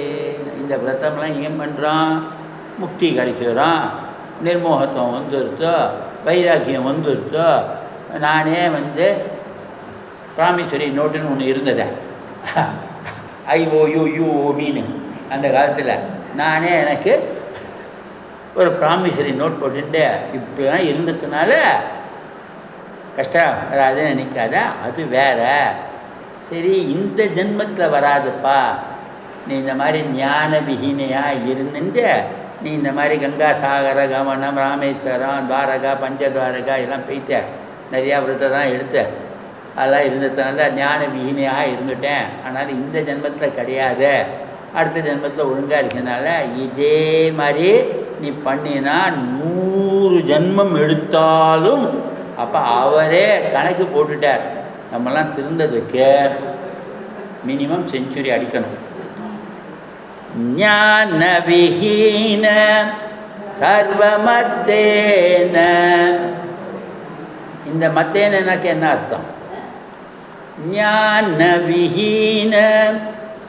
இந்த விரதம்லாம் ஏன் பண்ணுறான், முக்தி கிடைச்சிடும், நிர்மோகத்துவம் வந்துருத்தோ, வைராக்கியம் வந்துருத்தோ. நானே ப்ராமிசரி நோட்டுன்னு ஒன்று இருந்தது, IOUUOMன்னு அந்த காலத்தில். நானே எனக்கு ஒரு ப்ராமிசரி நோட் போட்டுட்டு இப்படிலாம் இருந்ததுனால கஷ்டம் வராதுன்னு நினைக்காத, அது வேற. சரி, இந்த ஜென்மத்தில் வராதுப்பா, நீ இந்த மாதிரி ஞான விஹீனையாக இருந்துட்டு நீ இந்த மாதிரி கங்கா சாகர கமனம் ராமேஸ்வரம் துவாரகா பஞ்சத்வாரகா எல்லாம் போயிட்ட, நிறையா விரதம் தான் எடுத்தேன், அதெல்லாம் இருந்ததுனால ஞான விஹீனையாக இருந்துட்டேன். ஆனால் இந்த ஜென்மத்தில் கிடையாது, அடுத்த ஜென்மத்தில் ஒழுங்காக இருக்கனால இதே மாதிரி நீ பண்ணினா 100 ஜென்மம் எடுத்தாலும். அப்போ அவரே கணக்கு போட்டுட்டார், நம்மலாம் திருந்ததுக்கு மினிமம் செஞ்சுரி அடிக்கணும். ஞான விஹீன சர்வமத்தேன. இந்த மத்தேனக்கு என்ன அர்த்தம், ஞான விஹீன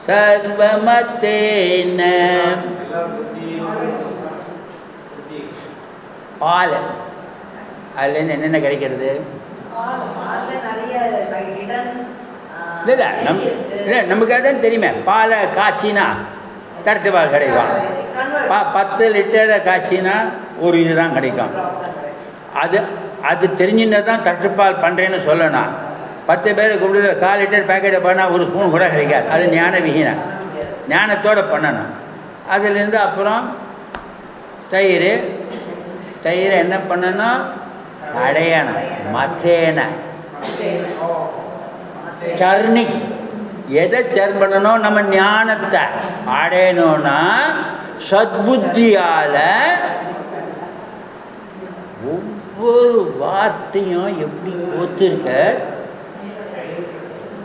சர்வமத்தேன. பால் அதுலேருந்து என்னென்ன கிடைக்கிறது, இல்லை நமக்கு அதான் தெரியுமே. பாலை காய்ச்சினா தரட்டு பால் கிடைக்கும், 10 லிட்டரை காய்ச்சினா ஒரு இதுதான் கிடைக்கும். அது தெரிஞ்சுன்னா தான் தரட்டுப்பால் பண்ணுறேன்னு சொல்லணும். 10 பேர் கூப்பிட்டு 1/4 லிட்டர் பேக்கெட்டை பண்ணால் ஒரு ஸ்பூன் கூட கிடைக்காது. அது ஞான விஹீனம், ஞானத்தோடு பண்ணணும். அதுலேருந்து அப்புறம் தயிர் என்ன பண்ணணும், அடையணும். மத்தேன சர்ணி, எதை சர்ன் பண்ணணும், நம்ம ஞானத்தை அடையணும்னா சத்புத்தியால் ஒவ்வொரு வார்த்தையும் எப்படி ஒத்துருக்க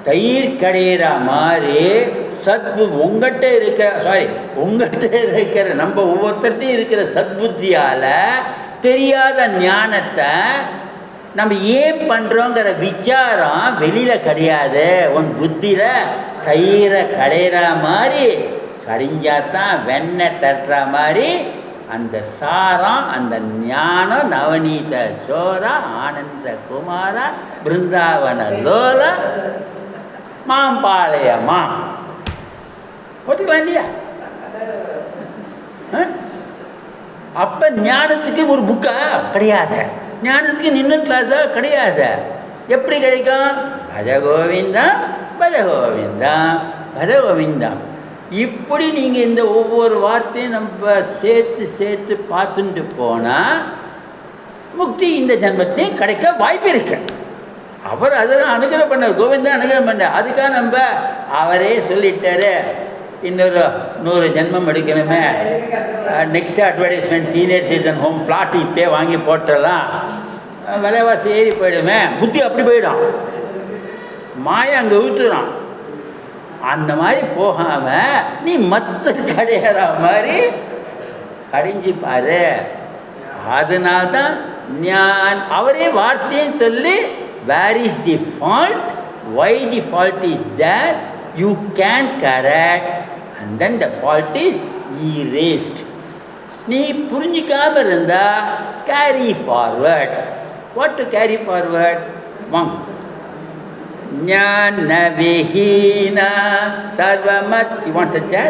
தயிர் கடையிற மாதிரி உங்கள்கிட்ட இருக்கிற நம்ம ஒவ்வொருத்தர்கிட்டையும் இருக்கிற சத்புத்தியால் தெரியாத ஞானத்தை நம்ம ஏன் பண்ணுறோங்கிற விசாரம் வெளியில் கிடையாது. உன் புத்தியில் தயிரை கடையிற மாதிரி கடிஞ்சாதான் வெண்ணெய் தட்டுற மாதிரி அந்த சாரம், அந்த ஞானம் நவநீத சோரா ஆனந்த குமாரா பிருந்தாவன லோல மாம்பாளையமா ஒத்துக்கலாம் இல்லையா? அப்போ ஞானத்துக்கு ஒரு புக்கா கிடையாது, ஞானத்துக்கு நின்று கிளாஸா கிடையாது. எப்படி கிடைக்கும், பஜகோவிந்தம் பஜகோவிந்தம் பஜகோவிந்தம். இப்படி நீங்கள் இந்த ஒவ்வொரு வார்த்தையும் நம்ம சேர்த்து பார்த்துட்டு போனால் முக்தி இந்த ஜென்மத்தையும் கிடைக்க வாய்ப்பு இருக்கு. அவர் அதெல்லாம் அனுகிரகம் பண்ணார், கோவிந்தா அனுகிரகம் பண்ணார். அதுக்காக நம்ம அவரே சொல்லிட்டாரு, இன்னொரு 100 ஜென்மம் எடுக்கணுமே, next advertisement senior citizen home flat இப்பே வாங்கி போட்டலாம், விலைவாசி ஏறி போயிடுமே, புத்தி அப்படி போயிடும், மாயை அங்கே ஊற்றுறான். அந்த மாதிரி போகாமல் நீ மற்ற கடையிற மாதிரி கடைஞ்சி பாரு. அதனால்தான் அவரே வார்த்தையும் சொல்லி, where is the fault, why the fault is there, you can correct and then the fault is erased. நீ புரிஞ்சிக்காமல் இருந்தால் carry forward. What to carry forward? வாங்க. ஞான விஹீன சர்வமத், you want such a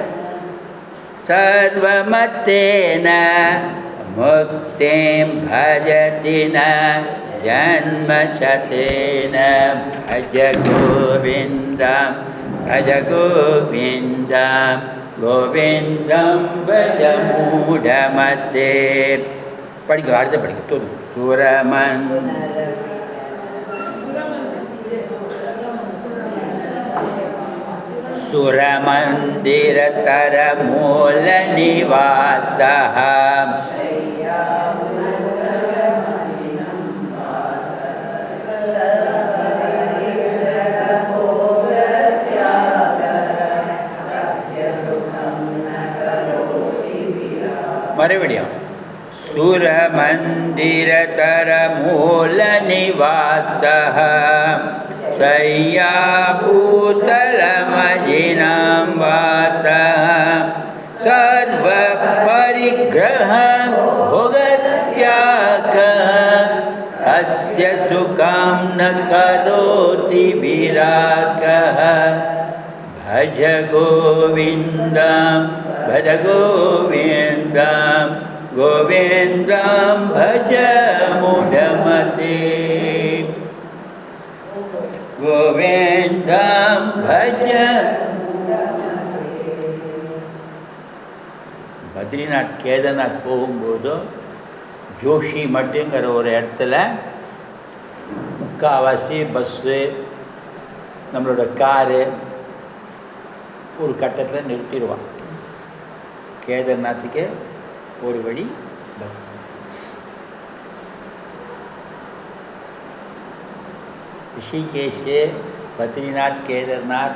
சர்வமத்தேன முக்திம் பஜதின ஜன்மசதேன பஜ கோவிந்தம் பஜ கோவிந்தம் கோவிந்தம் பஜ மூடமத்தே. படிக்க, அடுத்த படிக்க. சுரமன் சுரமந்திரதர மூல நிவாசஹ மறுபடியும் சுரமந்திரதர மூல நிவாசஹ शय्याभूतलमजिनां वासः सर्वपरिग्रहं भोगत्यागः अस्य सुखं न करोति विरागः भज गोविन्दं भज गोविन्दं गोविन्दं भज मूढमते கோவிந்தம் பஜ. பத்ரிநாத் கேதார்நாத் போகும்போது ஜோஷி மட்டுங்கிற ஒரு இடத்துல முக்கால்வாசி பஸ்ஸு நம்மளோட காரு ஒரு கட்டத்தில் நிறுத்திடுவான். கேதார்நாத்துக்கு ஒரு வழி பஸ். ऋषिकेश, बद्रीनाथ, केदारनाथ,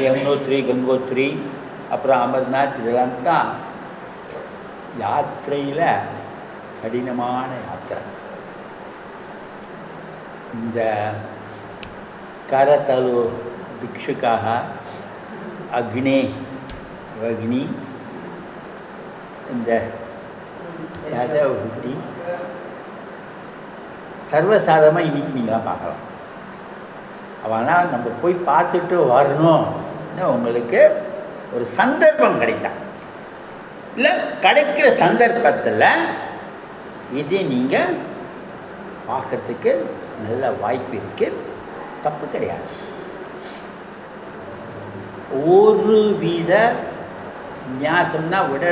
यमुनोत्री, गंगोत्री, அப்புறம் அமர்நாத், இதெல்லாம் தான் யாத்திரையில் கடினமான யாத்திரை. இந்த கரதலு பிக்ஷுக்காக அக்னி இந்த யாதவ் சர்வசாதாரணமாக இன்றைக்கி நீங்களாம் பார்க்கலாம். அவனால் நம்ம போய் பார்த்துட்டு வரணும்னு உங்களுக்கு ஒரு சந்தர்ப்பம் கிடைக்கும். இல்லை, கிடைக்கிற சந்தர்ப்பத்தில் இதை நீங்கள் பார்க்குறதுக்கு நல்ல வாய்ப்பு இருக்குது, தப்பு கிடையாது. ஒரு வித நியாசம்னா விட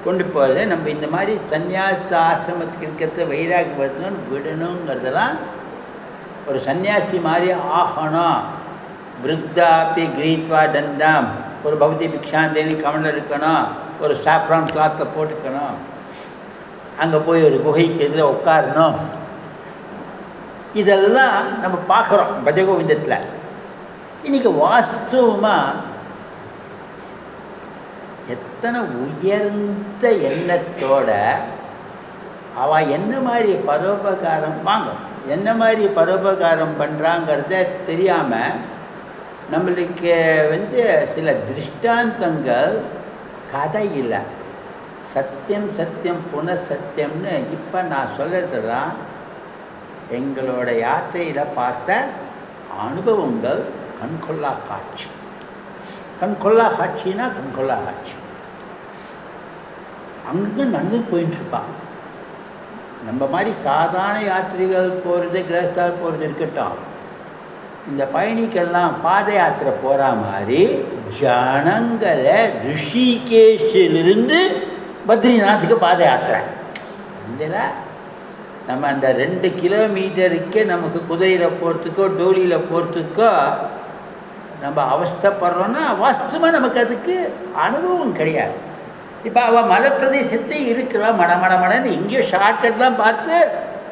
கொண்டு போகிறது. நம்ம இந்த மாதிரி சந்நியாச ஆசிரமத்துக்கு இருக்கிறத வைராகி வரணும்னு விடணுங்கிறதெல்லாம் ஒரு சன்னியாசி மாதிரி ஆகணும். விருத்தாப்பி கிரீத்வா தண்டம், ஒரு பௌத்தி பிக்ஷாந்தேனி கவனம் இருக்கணும், ஒரு சாஃப்ரான் கிளாத்தை போட்டுக்கணும், அங்கே போய் ஒரு குகைக்கு எதில் உட்காரணும். இதெல்லாம் நம்ம பார்க்குறோம் பஜகோவிந்தத்தில். இன்றைக்கி வாஸ்தவமாக எத்தனை உயர்ந்த எண்ணத்தோட அவள் என்ன மாதிரி பரோபகாரம் என்ன மாதிரி பரோபகாரம் பண்ணுறாங்கிறத தெரியாமல் நம்மளுக்கு சில திருஷ்டாந்தங்கள் கதை இல்லை. சத்தியம் சத்தியம் புனசத்தியம்னு இப்போ நான் சொல்கிறதுலாம் எங்களோட யாத்திரையில் பார்த்த அனுபவங்கள். கண்கொள்ளா காட்சி. கண்கொள்ளா காட்சின்னா கண்கொள்ளா காட்சி. அங்கே நடந்து போயிட்டுருப்பான். நம்ம மாதிரி சாதாரண யாத்திரிகள் போகிறது, கிரகஸ்தால் போகிறது இருக்கட்டும், இந்த பயணிக்கெல்லாம் பாத யாத்திரை போகிற மாதிரி ஜனங்களை ரிஷிகேஷிலிருந்து பத்ரிநாத்துக்கு பாத யாத்திரை. இதில் நம்ம அந்த 2 கிலோமீட்டருக்கு நமக்கு குதிரையில் போகிறதுக்கோ டோலியில் போகிறதுக்கோ நம்ம அவஸ்தைப்படுறோன்னா வாஸ்தவமாக நமக்கு அதுக்கு அனுபவம் கிடையாது. இப்போ அவள் மலை பிரதேசத்தையும் இருக்கிறவா மடன்னு எங்கேயோ ஷார்ட்கட்லாம் பார்த்து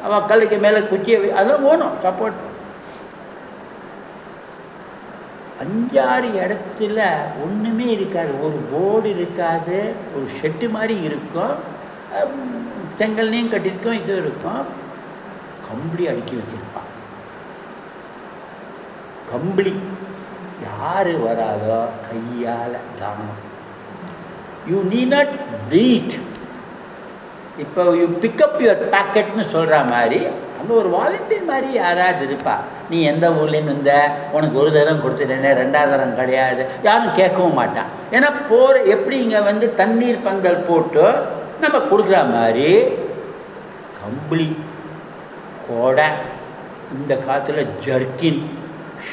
அவள் கல்லுக்கு மேலே குச்சியை அதெல்லாம் போகணும் சப்போர்ட். 5-6 இடத்துல ஒன்றுமே இருக்காது. ஒரு போர்டு இருக்காது, ஒரு ஷெட்டு மாதிரி இருக்கும், செங்கல்லையும் கட்டியிருக்கோம், இது இருக்கும், கம்பளி அடுக்கி வச்சுருப்பான். கம்பளி யார் வராதோ கையால் தானம். You need not wait. இப்போ யூ பிக்கப் யுவர் பேக்கெட்னு சொல்கிற மாதிரி அங்கே ஒரு வாலண்டியர் மாதிரி யாராவது இருப்பா. நீ எந்த ஊர்லேன்னு வந்த, உனக்கு ஒரு தரம் கொடுத்துட்டேனே, 2வது தரம் கிடையாது, யாரும் கேட்கவும் மாட்டான். ஏன்னா போகிற எப்படி இங்கே தண்ணீர் பந்தல் போட்டு நம்ம கொடுக்குற மாதிரி கம்பளி, கொடை, இந்த காலத்தில் ஜர்க்கின்,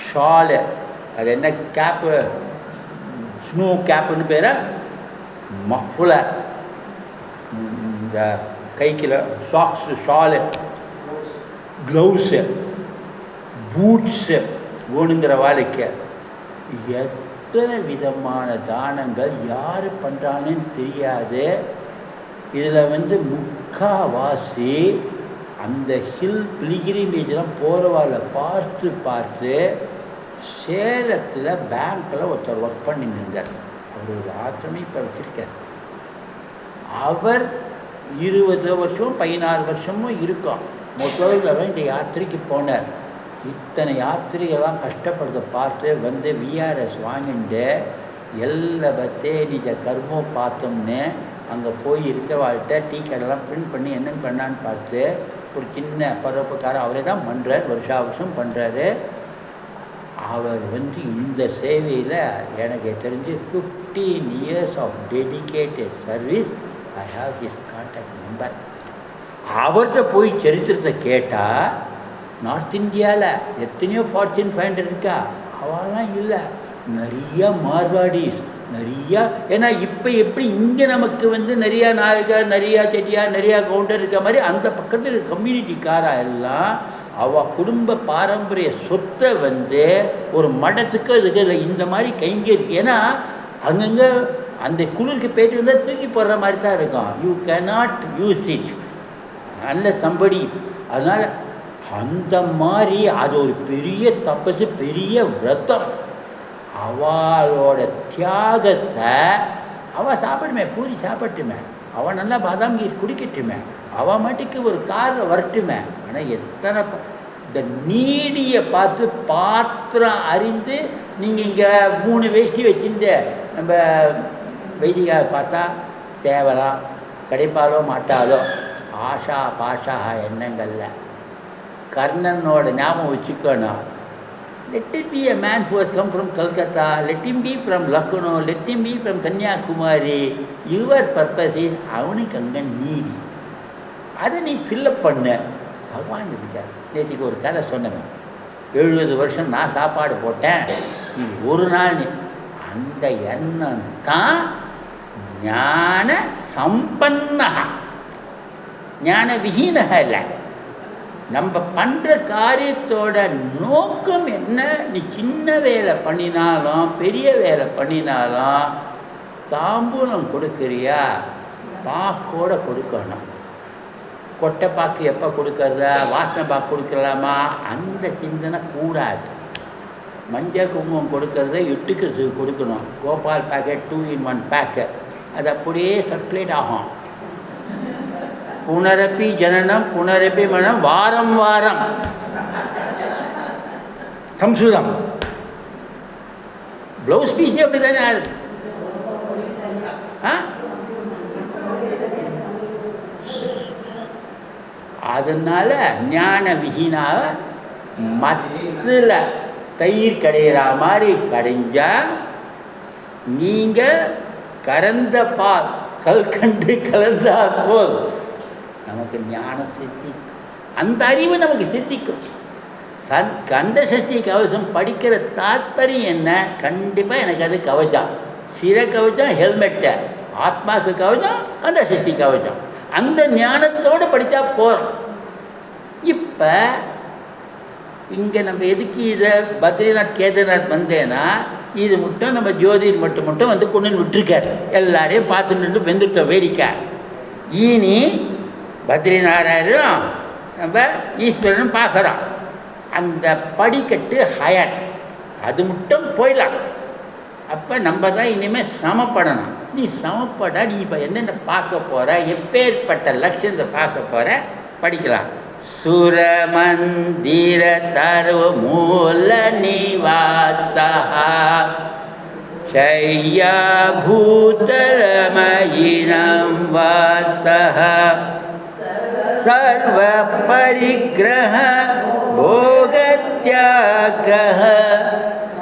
ஷாலு, அது என்ன கேப்பு, ஸ்னோ கேப்புன்னு பேர், மஃப்ளர், இந்த கைக்கில் சாக்ஸு, ஷாலு, க்ளவுஸு, பூட்ஸு வேணுங்கிற வாழ்க்கை. எத்தனை விதமான தானங்கள் யார் பண்ணுறாங்கன்னு தெரியாது. இதில் முக்காவாசி அந்த ஹில் பிலிகிரிமேஜெலாம் போகிறவாள் பார்த்து சேலத்தில் பேங்க்கில் ஒருத்தர் ஒர்க் பண்ணிட்டு இருந்தார். அவர் ஒரு ஆசிரமம் இப்போ வச்சுருக்கார். அவர் 20 வருஷம் 16 வருஷமும் இருக்கும். முதல் தடவை இந்த யாத்திரைக்கு போனார். இத்தனை யாத்திரைகள்லாம் கஷ்டப்படுறத பார்த்து விஆர்எஸ் வாங்கிட்டு எல்லாத்தே நிஜ கர்மம் பார்த்தோம்னு அங்கே போய் இருக்கிறவாழ்கிட்ட டீ கடைலாம் பிரிண்ட் பண்ணி என்னென்னு பண்ணான்னு பார்த்து ஒரு சின்ன பரோப்பக்காரர் அவரே தான் பண்ணுறார், வருஷம் பண்ணுறாரு. அவர் இந்த சேவையில் எனக்கு தெரிஞ்சு 15 years of dedicated service. I have his contact number. அவர்கிட்ட போய் சரித்திரத்தை கேட்டால் நார்த் இந்தியாவில் எத்தனையோ ஃபார்ச்சூன் 500 இருக்கா, அவெல்லாம் இல்லை, நிறையா மார்வாடிஸ், நிறையா. ஏன்னா இப்போ எப்படி இங்கே நமக்கு நிறையா நாயக்கர், நிறையா செட்டியார், நிறையா கவுண்டர் இருக்க மாதிரி அந்த பக்கத்தில் கம்யூனிட்டிக்காரா எல்லாம் அவள் குடும்ப பாரம்பரிய சொத்தை ஒரு மடத்துக்கு அதுக்கு இந்த மாதிரி கைங்க இருக்கு. ஏன்னா அங்கங்கே அந்த குளிருக்கு போய்ட்டு வந்தால் தூக்கி போடுற மாதிரி தான் இருக்கும். You cannot use it unless somebody. அதனால் அந்த மாதிரி அது ஒரு பெரிய தபசு, பெரிய விரதம். அவளோட தியாகத்தை அவள் சாப்பிடுமே, பூரி சாப்பிட்டுமே, அவள் நல்லா பாதாம் கீர் குடிக்கட்டுமே, அவள் மட்டுக்கு ஒரு காரில் வரட்டுமே. ஆனால் எத்தனை இந்த நீடியை பார்த்து பாத்திரம் அறிந்து நீங்கள் இங்கே 3 வேஷ்டி வச்சுட்டு நம்ம வைதிகாவை பார்த்தா தேவலாம் கிடைப்பாலோ மாட்டாலோ ஆஷா பாஷா எண்ணங்களில் கர்ணனோட ஞாபகம் வச்சுக்கணும். Let it be a man who has come from Calcutta, let him be from Lucknow, let him be from Kanyakumari. Your purpose is அவனுக்கு அங்கே நீடி, அதை நீ ஃபில்லப் பண்ண. பகவான் இருக்கார். நேற்றுக்கு ஒரு கதை சொன்னேன். 70 வருஷம் நான் சாப்பாடு போட்டேன், நீ ஒரு நாள் நீ அந்த எண்ணம் தான் ஞான சம்பன்னகா, ஞான விஹீனக இல்லை. நம்ம பண்ணுற காரியத்தோட நோக்கம் என்ன? நீ சின்ன வேலை பண்ணினாலும் பெரிய வேலை பண்ணினாலும் தாம்பூலம் கொடுக்குறியா, பாக்கோட கொடுக்கணும். கொட்டை பாக்கு எப்போ கொடுக்கறதா, வாசனை பாக்கு கொடுக்கலாமா, அந்த சிந்தனை கூடாது. மஞ்சள் குங்குமம் கொடுக்கறத இட்டுக்கிறதுக்கு கொடுக்கணும். கோபால் பேக்கெட் 2 in 1 பேக்கு, அது அப்படியே சர்க்குலேட் ஆகும். புனரப்பி ஜனனம் புனரப்பி மனம் வாரம் வாரம் சம்ஸ்கிருதம். ப்ளவுஸ் பீஸே அப்படி தானே ஆகுது. அதனால ஞான விஹீனாக மத்தில் தயிர் கடையிற மாதிரி கடைஞ்சா நீங்கள் கறந்த பால் கல்கண்டு கலந்தால் போல் நமக்கு ஞானம் சித்திக்கும், அந்த அறிவு நமக்கு சித்திக்கும். கந்த சஷ்டி கவசம் படிக்கிற தாத்பரியம் என்ன? கண்டிப்பாக எனக்கு அது கவச்சம், சிர கவச்சம், ஹெல்மெட்டு, ஆத்மாவுக்கு கவச்சம், கந்த சஷ்டி கவச்சம். அந்த ஞானத்தோடு படித்தா போகிறோம். இப்போ இங்கே நம்ம எதுக்கு இதை பத்ரிநாத் கேதார்நாத் வந்தேன்னா, இது மட்டும் நம்ம ஜோதிர் மட்டும் கொண்டு விட்டுருக்கார். எல்லாரையும் பார்த்துட்டு வெந்திருக்க வேடிக்கை. இனி பத்ரிநாராயணரும் நம்ம ஈஸ்வரனும் பார்க்குறோம். அந்த படிக்கட்டு ஹயர், அது மட்டும் போயிடலாம். அப்போ நம்ம தான் இனிமேல் சிரமப்படணும். நீ சிரமப்பட, நீ இப்போ என்னென்ன பார்க்க போகிற, எப்பேற்பட்ட லட்சியத்தை பார்க்க போகிற, படிக்கலாம். सुरमन्दिरतरो मूलनिवासः शय्याभूतलमयिनं वासः सर्वपरिग्रह भोगत्यागः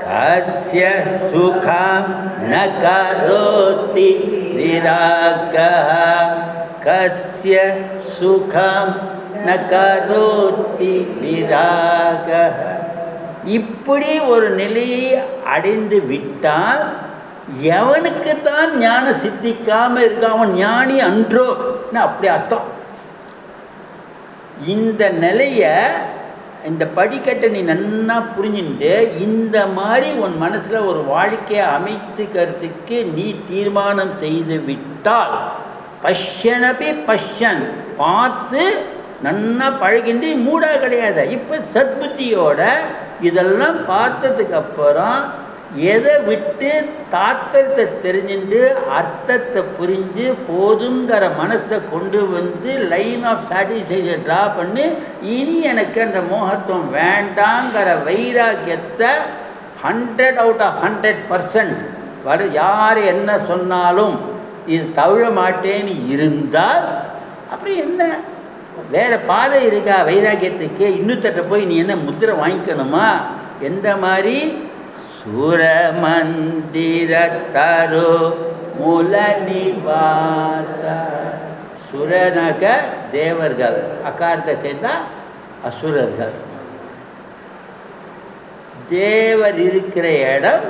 कस्य सुखं न करोति विरागः कस्य सुखं न करोति विरागः இப்படி ஒரு நிலையை அடைந்து விட்டால் எவனுக்குத்தான் ஞானம் சித்திக்காமல் இருக்க அவன் ஞானி அன்றோன்னு அப்படி அர்த்தம். இந்த நிலையை இந்த படிக்கட்டை நீ நன்னா புரிஞ்சுட்டு இந்த மாதிரி உன் மனசில் ஒரு வாழ்க்கையை அமைத்துக்கிறதுக்கு நீ தீர்மானம் செய்து விட்டால் பஷ்யனபி பஷ்யன் பார்த்து நன்னா பழகிண்டு மூடா கிடையாது. இப்போ சத்புத்தியோட இதெல்லாம் பார்த்ததுக்கப்புறம் எதை விட்டு தாத்தத்தை தெரிஞ்சுட்டு அர்த்தத்தை புரிஞ்சு போதுங்கிற மனசை கொண்டு வந்து லைன் ஆஃப் சாட்டிஸ்ஃபேக்ஷன் ட்ரா பண்ணி இனி எனக்கு அந்த மோகத்துவம் வேண்டாங்கிற வைராக்கியத்தை 100/100% வர யார் என்ன சொன்னாலும் இது தவிர மாட்டேன்னு இருந்தால் அப்புறம் என்ன வேறு பாதை இருக்கா வைராக்கியத்துக்கு? இன்னொருத்தட்ட போய் நீ என்ன முத்திரை வாங்கிக்கணுமா? எந்த மாதிரி சுரமந்திரத்தரு மூலநிவாச சுரனக தேவர்கள் அகாரத்தை சேர்ந்தா அசுரர்கள். தேவர் இருக்கிற இடம்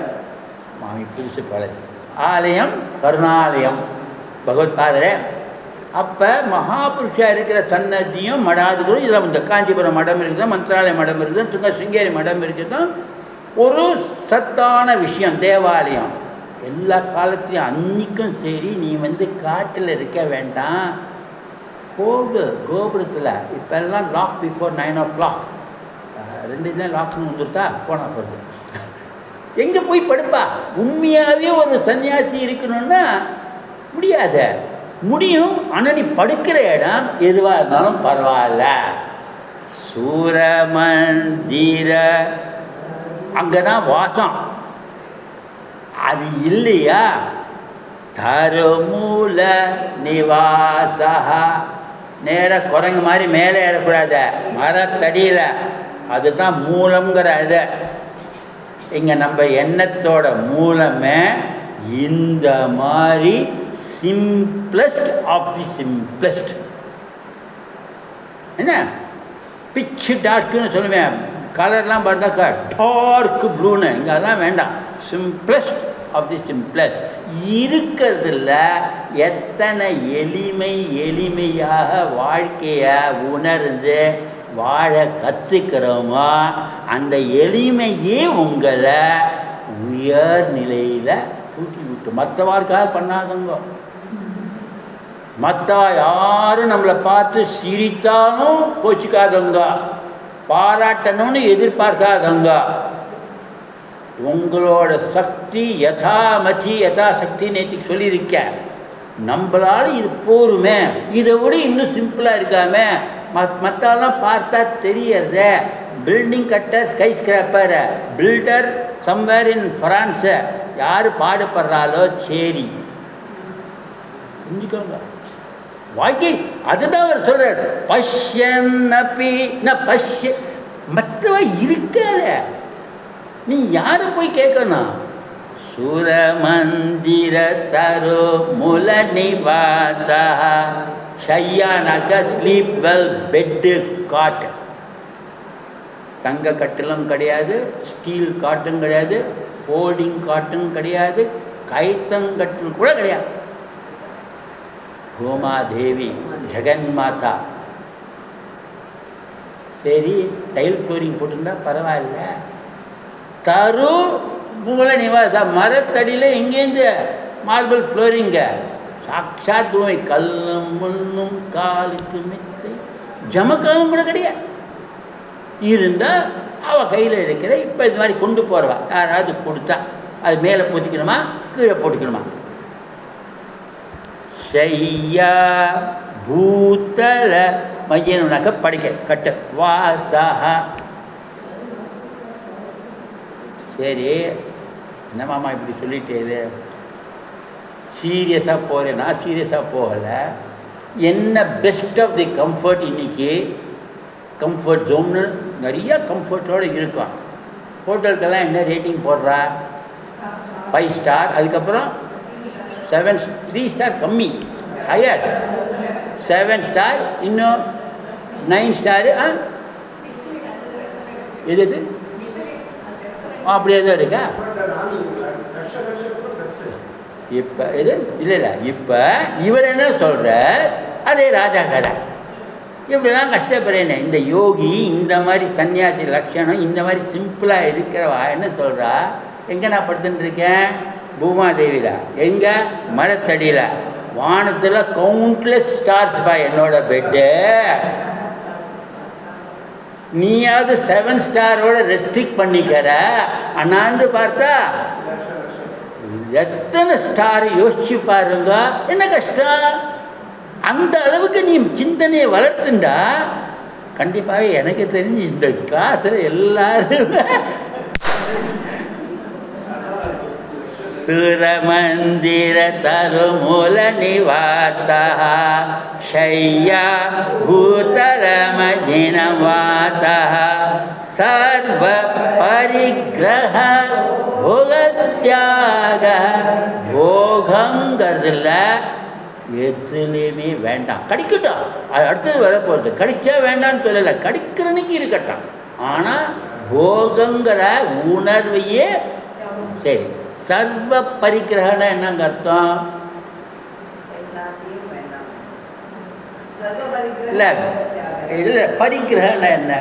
மாமி புதுசு பழகு ஆலயம் கருணாலயம் பகவத்பாதரே. அப்போ மகாபுருஷா இருக்கிற சன்னதியும் மடாதுகளும் இதில் இந்த காஞ்சிபுரம் மடம் இருக்குது, மந்திராலய மடம் இருக்குது, துங்க சிங்கேரி மடம் இருக்குது. ஒரு சத்தான விஷயம் தேவாலயம். எல்லா காலத்துலையும் அன்றைக்கும் சரி நீ காட்டில் இருக்க வேண்டாம், கோபுரத்தில் இப்போல்லாம் லாக் பிஃபோர் 9 o'clock 2 தான் லாக்னு வந்துருத்தா போனால் போகுது. எங்கே போய் படுப்பா? உண்மையாகவே ஒரு சன்னியாசி இருக்கணும்னா முடியாது. முடியும், ஆனால் நீ படுக்கிற இடம் எதுவாக இருந்தாலும் பரவாயில்ல. சூரமந்திர அங்கே தான் வாசம். அது இல்லையா தருமூல நிவாசா. நேராக குரங்கு மாதிரி மேலே ஏறக்கூடாது, மரத்தடியில். அதுதான் மூலங்கிற இது. இங்கே நம்ம எண்ணத்தோட மூலமே இந்த மாதிரி சிம்பிளஸ்ட் ஆஃப் தி சிம்பிளஸ்ட். என்ன பிச்சு டார்க்குன்னு சொல்லுவேன், கலர்லாம் பார்த்தாக்கா டார்க் ப்ளூன்னு. இங்கே அதெல்லாம் வேண்டாம், சிம்பிளஸ்ட் ஆஃப் தி சிம்பிளஸ்ட். இருக்கிறதுல எத்தனை எளிமையாக வாழ்க்கையை உணர்ந்து வாழ கற்றுக்கிறோமோ அந்த எளிமையே உங்களை உயர் நிலையில் தூக்கி விட்டு. மற்றவாளுக்காக பண்ணாதவங்க, மற்றவா யாரும் நம்மளை பார்த்து சிரித்தாலும் கோச்சிக்காதவங்க, பாராட்டணும்னு எதிர்பார்க்காதவங்க. உங்களோட சக்தி யதாமதி யதாசக்தி நேற்றுக்கு சொல்லியிருக்கேன். நம்மளால் இது போருமே, இதை விட இன்னும் சிம்பிளாக இருக்காமே. மற்றெல்லாம் பார்த்தா தெரியறத பில்டிங் கட்டர் skyscraper builder somewhere in France யார் பாடுபடுறாலோ சரி புரிஞ்சுக்கோங்க. வாழ்க்கை அதுதான் அவர் சொல்கிறார். பஷ்யன்னபி ந பஷ்ய. மற்றவ இருக்காத, நீ யாரை போய் கேட்கணும்? சுரமந்திர தரு மூல Nivasa. ஷையானாக்க sleep well, bed God. தங்க கட்டிலும் கிடையாது, ஸ்டீல் காட்டும் கிடையாது, ஃபோல்டிங் காட்டும் கிடையாது, கைத்தங்கட்டில் கூட கிடையாது. கோமாதேவி ஜெகன்மாதா. சரி டைல் ஃப்ளோரிங் போட்டிருந்தா பரவாயில்ல. தரு மூல நிவாசா, மரத்தடியில் எங்கேருந்து மார்பிள் ஃப்ளோரிங்க. சாட்சாத் பூமி, கல்லும் முன்னும் காலுக்கு மெத்தை, ஜமக்காலும் கூட கிடையாது. இருந்தால் அவள் கையில் இருக்கிற இப்போ இது மாதிரி கொண்டு போகிறவா யாராவது கொடுத்தா அது மேலே போத்திக்கணுமா கீழே போட்டுக்கணுமா? ஷையா பூத்தல மையனுனாக்க படிக்க கட்டு வாசா. சரி என்னமாம்மா இப்படி சொல்லிட்டே சீரியஸாக போகிறேன். நான் சீரியஸாக போகலை. என்ன பெஸ்ட் ஆஃப் தி கம்ஃபர்ட் இன்றைக்கி கம்ஃபர்ட் ஜோன்னு நிறையா கம்ஃபர்ட்டோடு இருக்கும். ஹோட்டலுக்கெல்லாம் என்ன ரேட்டிங் போடுறா? 5 ஸ்டார், அதுக்கப்புறம் 7, 3 ஸ்டார் கம்மி, ஹையர் 7 ஸ்டார், இன்னும் 9 ஸ்டாரு. எது எது அப்படியே தான் இருக்கா? இப்போ இது இல்லை இப்போ இவர் என்ன சொல்கிறார்? அதே ராஜா கதை. இப்படிலாம் கஷ்டப்படுறேன்னு இந்த யோகி இந்த மாதிரி சன்னியாசி லட்சணம் இந்த மாதிரி சிம்பிளாக இருக்கிறவா என்ன சொல்கிறா? எங்கே நான் படுத்துட்டு இருக்கேன்? பூமாதேவியில். எங்கே? மரத்தடியில். வானத்தில் கவுண்ட்லெஸ் ஸ்டார்ஸ் பா என்னோட பெட்டு. நீயாவது 7 ஸ்டாரோட ரெஸ்ட்ரிக்ட் பண்ணிக்கிற. அண்ணாந்து பார்த்தா எத்தனை ஸ்டார் யோசிச்சு பாருங்க. என்ன கஷ்டம்? அந்த அளவுக்கு நீ சிந்தனையை வளர்த்துண்டா கண்டிப்பாகவே எனக்கு தெரிஞ்சு இந்த கிளாஸில் எல்லாருமே சுரமந்திர தருமூல நிவாசா ஷய்யா பூதலமஜினவாசா சர்வ பரிகிரக போகத்யாக. போகங்கிறதுல எதுலேயுமே வேண்டாம், கடிக்கட்டும். அது அடுத்தது வர போகிறது. கடிச்சா வேண்டான்னு சொல்லலை, கடிக்கிறனுக்கு இருக்கட்டும். ஆனால் போகங்கிற உணர்வையே சரி. சர்வ பரிகிரகம்னா என்னங்க அர்த்தம்? இல்லை இல்லை, பரிகிரகம்னா என்ன?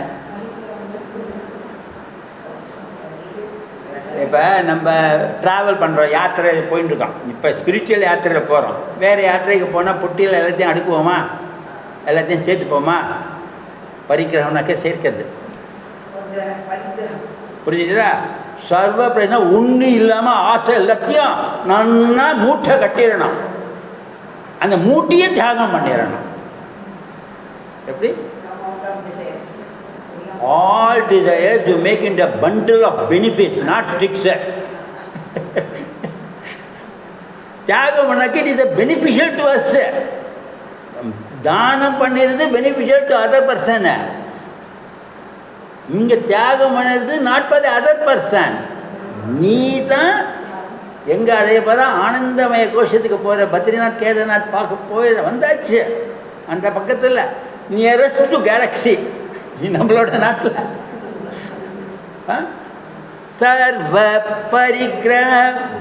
இப்போ நம்ம ட்ராவல் பண்ணுறோம், யாத்திரை போயின்னு இருக்கோம். இப்போ ஸ்பிரிச்சுவல் யாத்திரையில் போகிறோம். வேறு யாத்திரைக்கு போனால் பொட்டியில் எல்லாத்தையும் அடுக்குவோமா? எல்லாத்தையும் சேர்த்துப்போமா? பரிகிரகம்னாக்கே சேர்க்கிறது. புரிஞ்சுதா? சர்வ பிரச்சனை ஒன்று இல்லாமல் ஆசை எல்லாத்தையும் நன்னா மூட்டை கட்டிடணும். அந்த மூட்டையே தியாகம் பண்ணிடணும். எப்படி? All desires you make into a bundle of benefits, not sticks. தியாகம் பண்ணாக்கி it is a beneficial to us. தானம் பண்ணிடுறது beneficial to other person. இங்கே தியாகம் பண்ணுறது not for the other person. நீ தான் எங்கே அடைய போகிற? ஆனந்தமய கோஷத்துக்கு போகிற. பத்ரிநாத் கேதார்நாத் பார்க்க போய் வந்தாச்சு. அந்த பக்கத்தில் நியரஸ்ட் டு கேலக்ஸி நம்மளோட நாட்டில். சர்வ பரிகிரக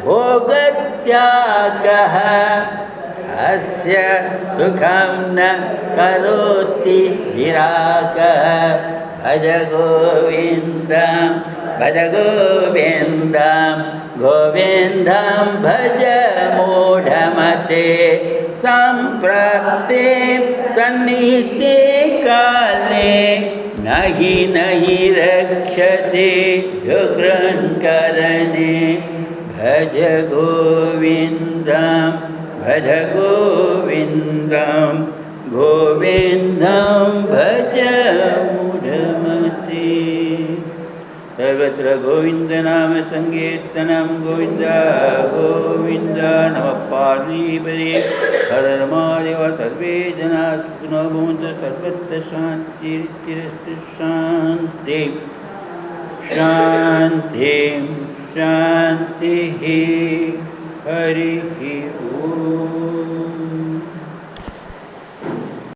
போகத்யாகः அஸ்ய சுகம் ந கரோதி விராகः. भज गोविन्दं भज गोविन्दं गोविन्दं भज मूढमते. सम्प्राप्ते सन्निहिते काले नहि नहि रक्षते युग्रन्करणे. भज गोविन्दं भज गोविन्दं गोविन्दं भज मूढमते. सर्वत्र गोविन्द नाम संकीर्तनं गोविन्द गोविन्द. नमः पार्वतीपदे हर महादेव. सर्वे जनाः सुखिनो भवन्तु. सर्वत्र शान्तिरित्यस्तु. शान्ति शान्ति शान्तिः. हरिः ओम्.